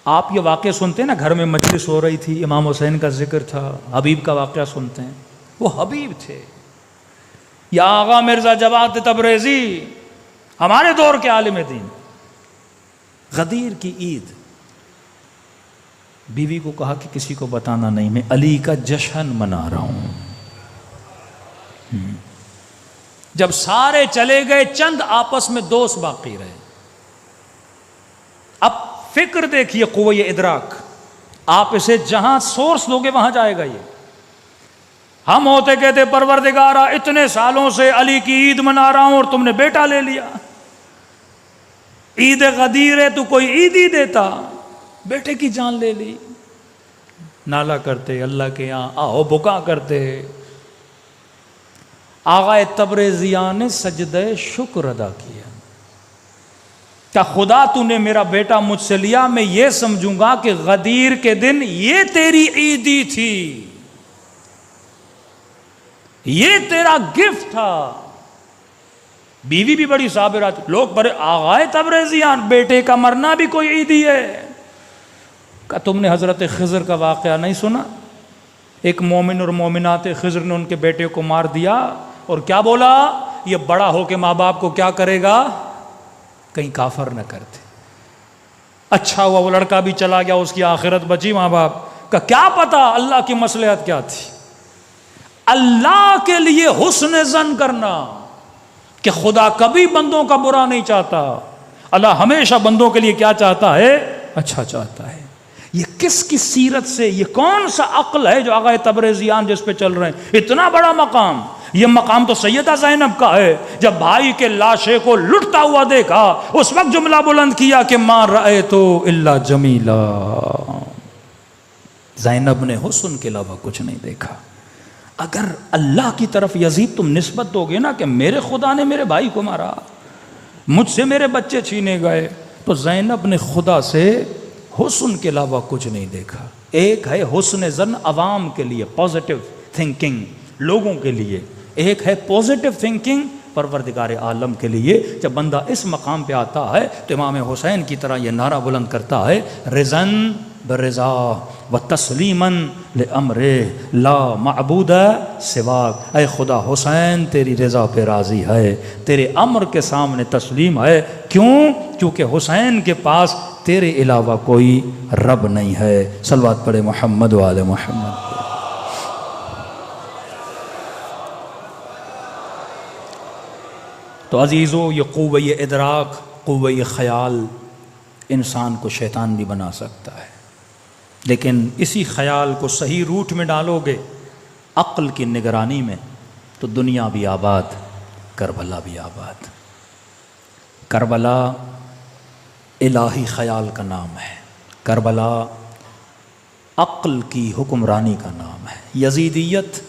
آپ یہ واقعہ سنتے ہیں نا، گھر میں مجلس ہو رہی تھی، امام حسین کا ذکر تھا، حبیب کا واقعہ سنتے ہیں، وہ حبیب تھے. یا آغا مرزا جواد تبریزی ہمارے دور کے عالم دین. غدیر کی عید، بیوی کو کہا کہ کسی کو بتانا نہیں، میں علی کا جشن منا رہا ہوں. جب سارے چلے گئے چند آپس میں دوست باقی رہے. اب فکر دیکھیے، قوہ ادراک، آپ اسے جہاں سورس دو گے وہاں جائے گا. یہ ہم ہوتے کہتے پروردگارا اتنے سالوں سے علی کی عید منا رہا ہوں اور تم نے بیٹا لے لیا، عید غدیر ہے تو کوئی عید ہی دیتا، بیٹے کی جان لے لی. نالا کرتے اللہ کے یہاں، آہو بکا کرتے. آغا تبریزیان نے سجدہ شکر ادا کیا کہ خدا تو نے میرا بیٹا مجھ سے لیا، میں یہ سمجھوں گا کہ غدیر کے دن یہ تیری عیدی تھی، یہ تیرا گفٹ تھا. بیوی بھی بڑی صابرات، لوگ بڑے آغا تبریزیان بیٹے کا مرنا بھی کوئی عیدی ہے. کہ تم نے حضرت خضر کا واقعہ نہیں سنا؟ ایک مومن اور مومنات خضر نے ان کے بیٹے کو مار دیا اور کیا بولا؟ یہ بڑا ہو کے ماں باپ کو کیا کرے گا؟ کہیں کافر نہ کرتے. اچھا ہوا وہ لڑکا بھی چلا گیا, اس کی آخرت بچی. ماں باپ کا کیا پتا اللہ کی مصلحت کیا تھی. اللہ کے لیے حسن ظن کرنا کہ خدا کبھی بندوں کا برا نہیں چاہتا, اللہ ہمیشہ بندوں کے لیے کیا چاہتا ہے, اچھا چاہتا ہے. یہ کس کی سیرت سے, یہ کون سا عقل ہے جو آقا تبریزیان جس پہ چل رہے ہیں, اتنا بڑا مقام. یہ مقام تو سیدہ زینب کا ہے. جب بھائی کے لاشے کو لٹتا ہوا دیکھا, اس وقت جملہ بلند کیا کہ ما رأیتو الا جمیلا. زینب نے حسن کے علاوہ کچھ نہیں دیکھا. اگر اللہ کی طرف یزید تم نسبت دو گے نا کہ میرے خدا نے میرے بھائی کو مارا, مجھ سے میرے بچے چھینے گئے, تو زینب نے خدا سے حسن کے علاوہ کچھ نہیں دیکھا. ایک ہے حسن ظن عوام کے لیے, پازیٹیو تھنکنگ لوگوں کے لیے, ایک ہے پازیٹیو تھنکنگ پروردگار عالم کے لیے. جب بندہ اس مقام پہ آتا ہے تو امام حسین کی طرح یہ نعرہ بلند کرتا ہے, رضن برضا و تسلیمن لامر لا معبود سواک. اے خدا حسین تیری رضا پہ راضی ہے, تیرے امر کے سامنے تسلیم ہے. کیوں؟ کیونکہ حسین کے پاس تیرے علاوہ کوئی رب نہیں ہے. صلوات پڑھے محمد و آل محمد. تو عزیزو, یہ قوہ ادراک, قوہ خیال انسان کو شیطان بھی بنا سکتا ہے, لیکن اسی خیال کو صحیح روٹ میں ڈالو گے عقل کی نگرانی میں تو دنیا بھی آباد, کربلا بھی آباد. کربلا الہی خیال کا نام ہے, کربلا عقل کی حکمرانی کا نام ہے, یزیدیت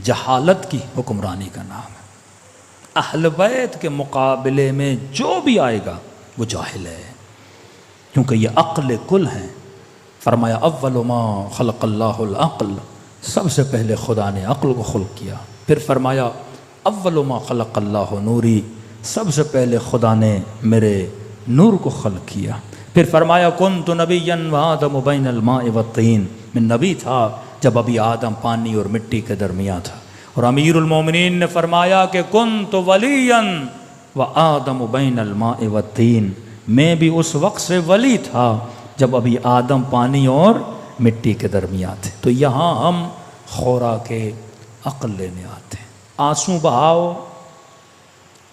جہالت کی حکمرانی کا نام ہے. اہل بیت کے مقابلے میں جو بھی آئے گا وہ جاہل ہے, کیونکہ یہ عقل کل ہیں. فرمایا اول ما خلق اللہ العقل, سب سے پہلے خدا نے عقل کو خلق کیا. پھر فرمایا اول ما خلق اللہ نوری, سب سے پہلے خدا نے میرے نور کو خلق کیا. پھر فرمایا کنت نبیا وآدم بین الماء والطین, میں نبی تھا جب ابھی آدم پانی اور مٹی کے درمیان تھا. اور امیر المومنین نے فرمایا کہ کنت ولیا وآدم بین الماء والطین, میں بھی اس وقت سے ولی تھا جب ابھی آدم پانی اور مٹی کے درمیان تھے. تو یہاں ہم خوراک عقل لینے آتے ہیں. آنسو بہاؤ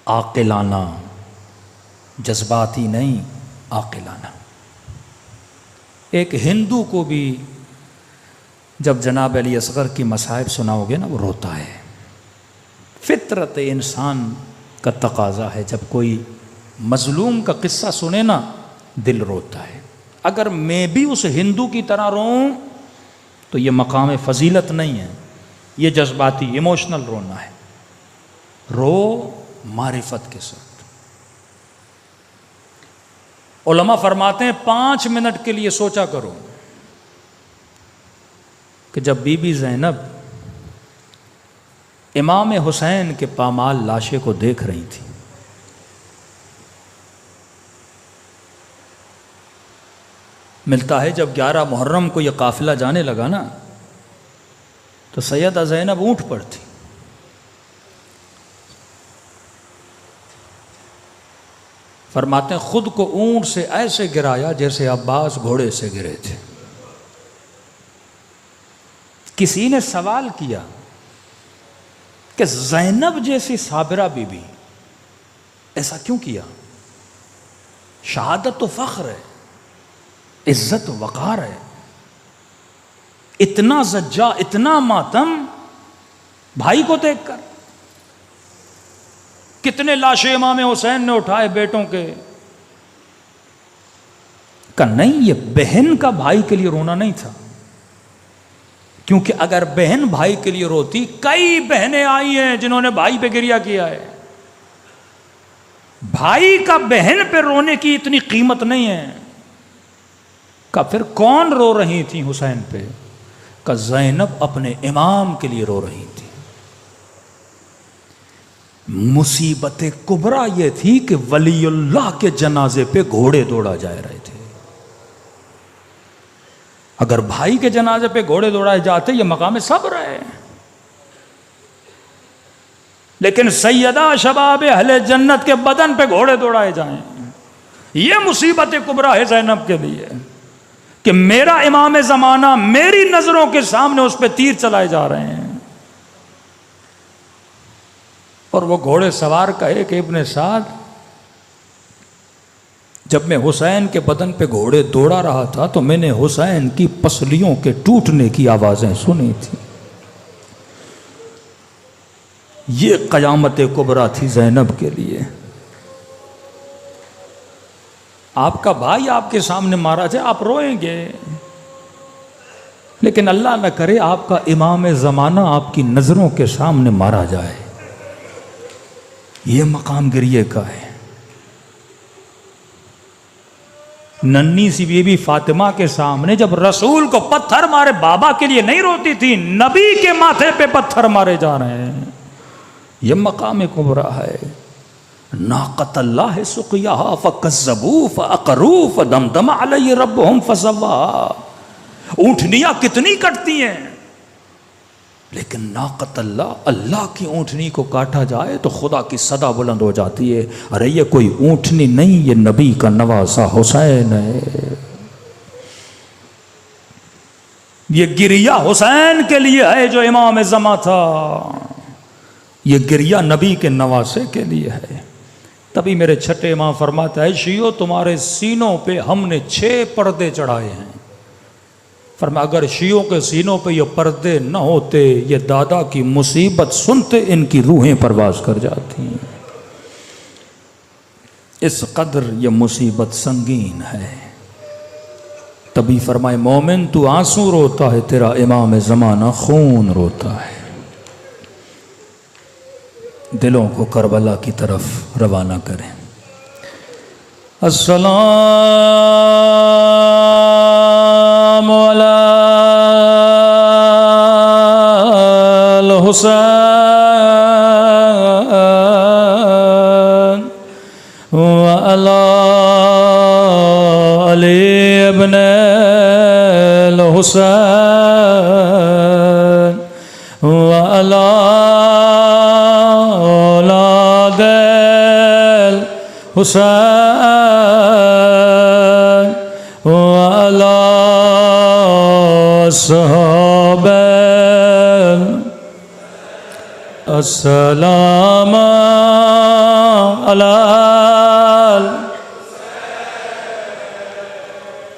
عاقلانہ, جذباتی نہیں عاقلانہ. ایک ہندو کو بھی جب جناب علی اصغر کی مصائب سناؤ گے نا, وہ روتا ہے. فطرت انسان کا تقاضا ہے, جب کوئی مظلوم کا قصہ سنے نا دل روتا ہے. اگر میں بھی اس ہندو کی طرح روں تو یہ مقام فضیلت نہیں ہے, یہ جذباتی ایموشنل رونا ہے. رو معرفت کے ساتھ. علماء فرماتے ہیں 5 منٹ کے لیے سوچا کرو کہ جب بی بی زینب امام حسین کے پامال لاشے کو دیکھ رہی تھی, ملتا ہے جب 11 محرم کو یہ قافلہ جانے لگا نا تو سیدہ زینب اونٹ پر تھی. فرماتے ہیں خود کو اونٹ سے ایسے گرایا جیسے عباس گھوڑے سے گرے تھے. کسی نے سوال کیا کہ زینب جیسی صابرہ بی بی ایسا کیوں کیا؟ شہادت تو فخر ہے, عزت و وقار ہے, اتنا زجا, اتنا ماتم بھائی کو دیکھ کر. کتنے لاشیں امام حسین نے اٹھائے بیٹوں کے. کہ نہیں, یہ بہن کا بھائی کے لیے رونا نہیں تھا, کیونکہ اگر بہن بھائی کے لیے روتی, کئی بہنیں آئی ہیں جنہوں نے بھائی پہ گریہ کیا ہے. بھائی کا بہن پہ رونے کی اتنی قیمت نہیں ہے. کہ پھر کون رو رہی تھی حسین پہ؟ کہ زینب اپنے امام کے لیے رو رہی تھی. مصیبت کبرا یہ تھی کہ ولی اللہ کے جنازے پہ گھوڑے دوڑا جا رہے تھے. اگر بھائی کے جنازے پہ گھوڑے دوڑائے جاتے یہ مقام صبر ہے, لیکن سیدہ شباب اہل جنت کے بدن پہ گھوڑے دوڑائے جائیں. یہ مصیبت کبریٰ ہے زینب کے لیے کہ میرا امام زمانہ میری نظروں کے سامنے اس پہ تیر چلائے جا رہے ہیں. اور وہ گھوڑے سوار کا ایک ابن سعد جب میں حسین کے بدن پہ گھوڑے دوڑا رہا تھا تو میں نے حسین کی پسلیوں کے ٹوٹنے کی آوازیں سنی تھی. یہ قیامت کبریٰ تھی زینب کے لیے. آپ کا بھائی آپ کے سامنے مارا جائے آپ روئیں گے، لیکن اللہ نہ کرے آپ کا امام زمانہ آپ کی نظروں کے سامنے مارا جائے. یہ مقام گریے کا ہے. ننھی سی بیوی فاطمہ کے سامنے جب رسول کو پتھر مارے بابا کے لیے نہیں روتی تھی، نبی کے ماتھے پہ پتھر مارے جا رہے ہیں. یہ مقام کبریٰ ہے. ناقۃ اللہ سقیاہا فکذبوا فعقروا فدمدم علیہ ربہم فسواہا. اونٹنیاں کتنی کٹتی ہیں، لیکن ناقۃ اللہ، اللہ کی اونٹنی کو کاٹا جائے تو خدا کی صدا بلند ہو جاتی ہے. ارے یہ کوئی اونٹنی نہیں، یہ نبی کا نواسا حسین ہے. یہ گریہ حسین کے لیے ہے جو امام زماں تھا. یہ گریہ نبی کے نواسے کے لیے ہے. تبھی میرے چھٹے امام فرماتا ہے شیعو تمہارے سینوں پہ ہم نے 6 پردے چڑھائے ہیں. فرمایا اگر شیعوں کے سینوں پہ یہ پردے نہ ہوتے یہ دادا کی مصیبت سنتے ان کی روحیں پرواز کر جاتی. اس قدر یہ مصیبت سنگین ہے. تبھی فرمائے مومن تو آنسو روتا ہے، تیرا امام زمانہ خون روتا ہے. دلوں کو کربلا کی طرف روانہ کریں. السلام علی الحسین وعلی علی ابن الحسین وعلی حسین وعلی صحابہ. السلام علی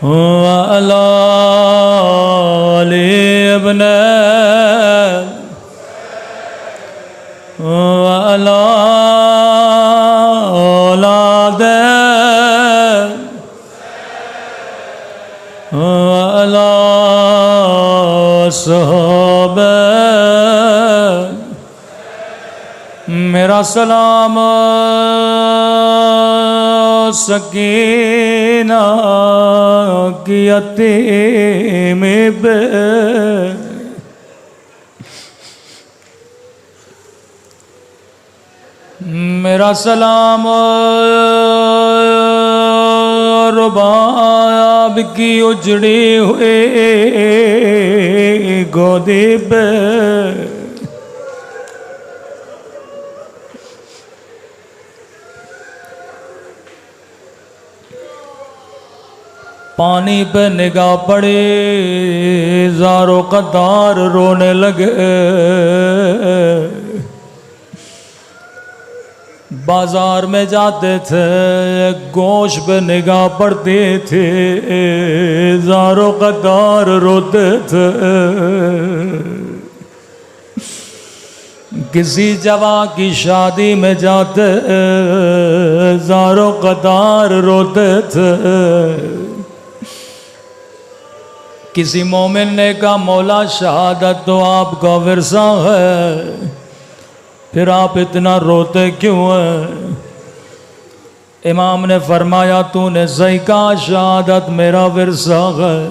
وعلی علی ابن وعلی صحابہ. میرا سلام سکینہ کی یتیم بے. میرا سلام رباب کی اجڑی ہوئی گودی پہ. پانی پہ نگاہ پڑی زارو قطار رونے لگے. بازار میں جاتے تھے گوشت پہ نگاہ پڑتی تھی زارو قطار روتے تھے. کسی جوان کی شادی میں جاتے زارو قطار روتے تھے. کسی مومن نے کہا مولا شہادت تو آپ کا ورثہ ہے، پھر آپ اتنا روتے کیوں ہیں؟ امام نے فرمایا تو نے صحیح کہا شہادت میرا ورثہ ہے،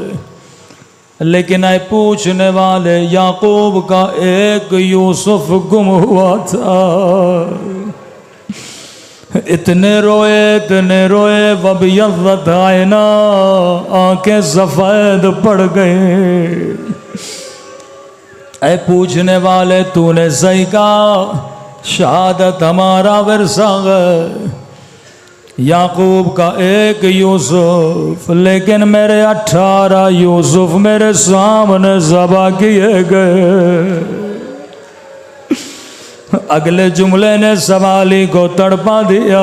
لیکن اے پوچھنے والے یعقوب کا ایک یوسف گم ہوا تھا. اتنے روئے وَبِيَضَّتْ عَيْنَاهُ آنکھیں سفید پڑ گئیں. اے پوچھنے والے تو نے صحیح کہا شہادت ہمارا ورثہ ہے، یعقوب کا ایک یوسف، لیکن میرے 18 یوسف میرے سامنے ذبح کیے گئے۔ اگلے جملے نے سوالی کو تڑپا دیا،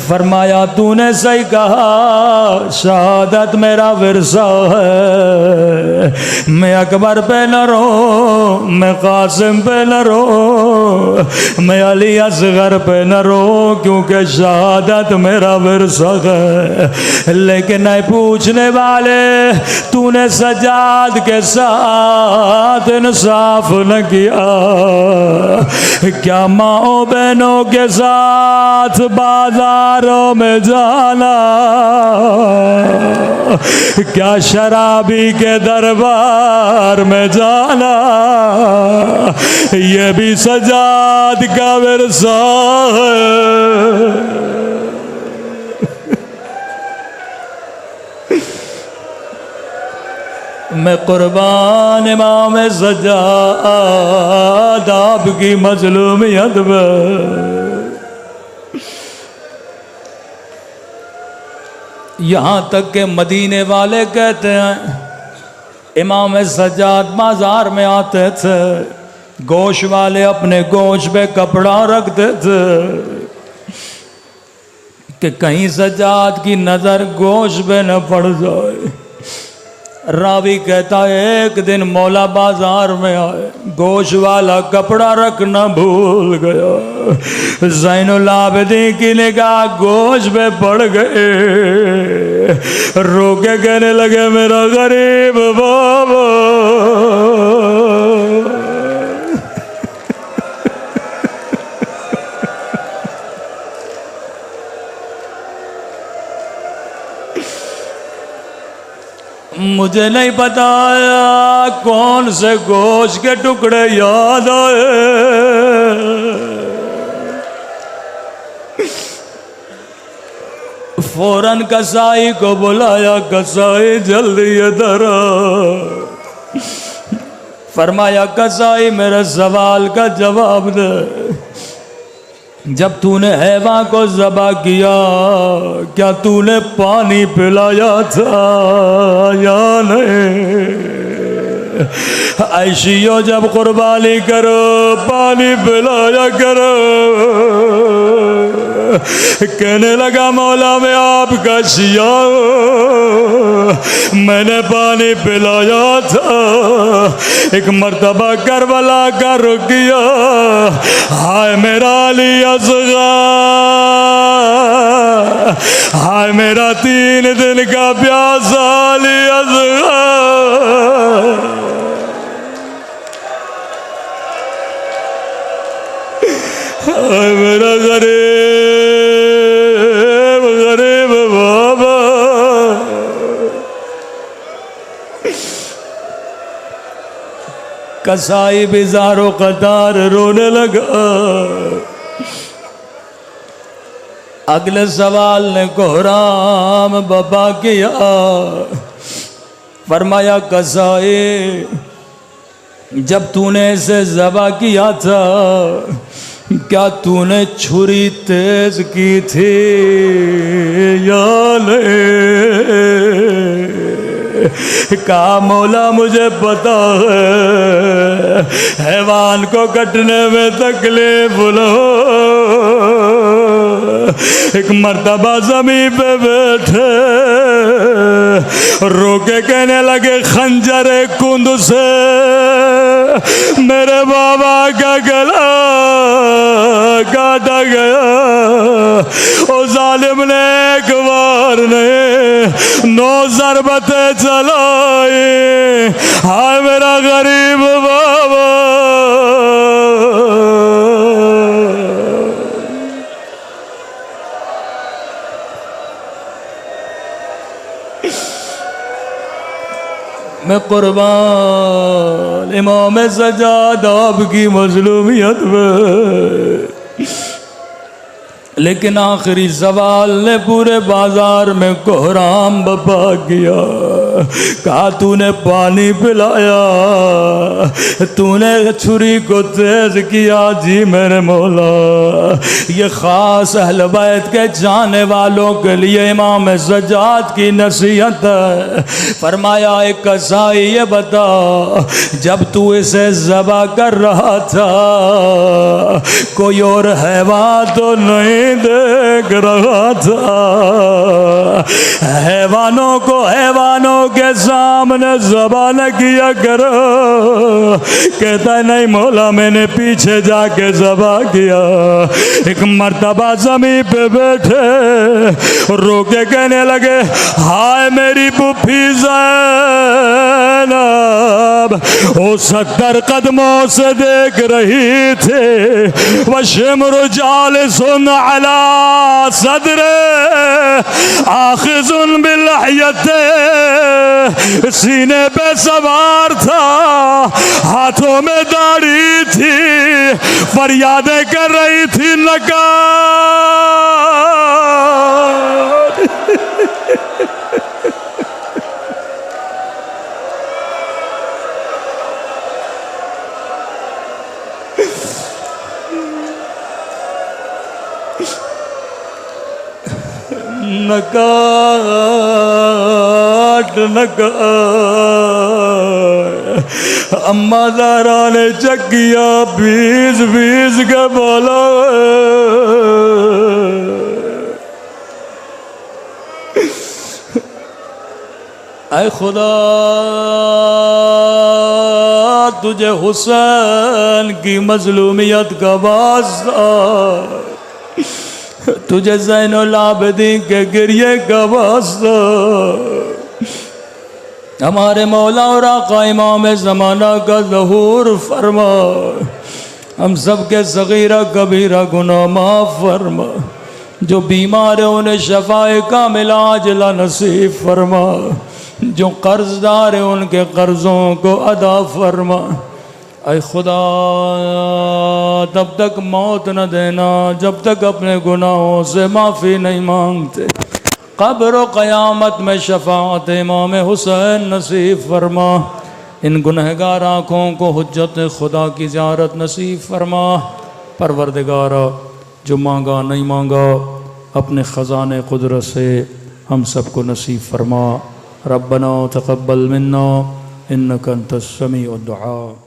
فرمایا تو نے صحیح کہا، شہادت میرا ورثہ ہے، میں اکبر پہ نہ رو، میں قاسم پہ نہ رو، میں علی اصغر پہ نہ رو، کیونکہ شہادت میرا ورثہ ہے۔ لیکن اے پوچھنے والے، تو نے سجاد کے ساتھ انصاف نہ کیا، کیا ماں بہنوں کے ساتھ بازاروں میں جانا، کیا شرابی کے دربار میں جانا، یہ بھی سجاد کا ورثہ ہے۔ میں قربان امام سجاد آپ کی مظلومیت میں۔ یہاں تک کہ مدینے والے کہتے ہیں امام سجاد بازار میں آتے تھے، گوشت والے اپنے گوشت پہ کپڑا رکھتے تھے کہ کہیں سجاد کی نظر گوشت پہ نہ پڑ جائے۔ راوی کہتا ہے ایک دن مولا بازار میں آئے، گوشت والا کپڑا رکھنا بھول گیا، زین العابدین کی نگاہ گوشت پہ پڑ گئے، رو کے کہنے لگے میرا غریب بابا۔ مجھے نہیں بتایا کون سے گوشت کے ٹکڑے یاد آئے، فوراً کسائی کو بلایا، کسائی جلدی ادھر آ۔ فرمایا کسائی میرے سوال کا جواب دے، جب تو نے حیوان کو ذبح کیا کیا تو نے پانی پلایا تھا یا نہیں؟ عائشیو جب قربانی کرو پانی پلایا کرو۔ کہنے لگا مولا میں آپ کا شیعہ ہوں، میں نے پانی پلایا تھا، ایک مرتبہ کربلا کا رک گیا، ہائے میرا علی اصغر، ہائے میرا 3 دن کا پیاسا علی اصغر، ہائے میرا غریب بابا۔ کسائی بھی زارو قطار رونے لگا۔ اگلے سوال نے کوہرام بابا کیا، فرمایا کسائی جب تو نے اسے ذبح کیا تھا کیا تو نے چھری تیز کی تھی یا نہیں؟ کہا مولا مجھے پتا ہے حیوان کو کٹنے میں تکلیف لو۔ ایک مرتبہ زمین پہ بیٹھے رو کے کہنے لگے خنجر کند سے میرے بابا کا گلا کاٹا گیا، او ظالم نے ایک بار نہیں 9 ضربتیں چلائی، ہائے میرا غریب بابا۔ میں قربان امام سجاد آپ کی مظلومیت میں، لیکن آخری سوال نے پورے بازار میں کوہرام بپا کیا۔ کہا تو نے پانی پلایا، تو نے چھری کو تیز کیا، جی میرے مولا یہ خاص اہل بیت کے جانے والوں کے لیے امام سجاد کی نصیحت ہے۔ فرمایا ایک قصائی یہ بتا، جب تو اسے ذبح کر رہا تھا کوئی اور حیوان تو نہیں دیکھ رہا تھا؟ حیوانوں کو حیوانوں کے سامنے ذبح نہ کیا کرو۔ کہتا ہے نہیں مولا میں نے پیچھے جا کے ذبح کیا۔ ایک مرتبہ زمین پہ بیٹھے رو کے کہنے لگے ہائے میری پھوپھی زینب، وہ 70 قدموں سے دیکھ رہی تھے، وشمر جالس علی صدر آخذ بلحیتے، سینے پہ سوار تھا، ہاتھوں میں داڑھی تھی، فریادیں کر رہی تھی نکار۔ نکاٹ نکاٹ، اماں زہرا نے چکیا بیز بیز کے بولا اے خدا تجھے حسین کی مظلومیت کا واسطہ، تجھے زین العابدین کے گریے کا واسطہ، ہمارے مولا اور آقا امام زمانہ کا ظہور فرما، ہم سب کے صغیرہ کبیرہ گناہ معاف فرما، جو بیمار ہیں انہیں شفاء کاملہ عاجلہ نصیب فرما، جو قرض دار ہیں ان کے قرضوں کو ادا فرما۔ اے خدا تب تک موت نہ دینا جب تک اپنے گناہوں سے معافی نہیں مانگتے، قبر و قیامت میں شفاعت امام حسین نصیب فرما، ان گنہگار آنکھوں کو حجت خدا کی زیارت نصیب فرما۔ پروردگارا جو مانگا نہیں مانگا اپنے خزانے قدرت سے ہم سب کو نصیب فرما۔ ربنا تقبل منا انک انت السمیع الدعاء۔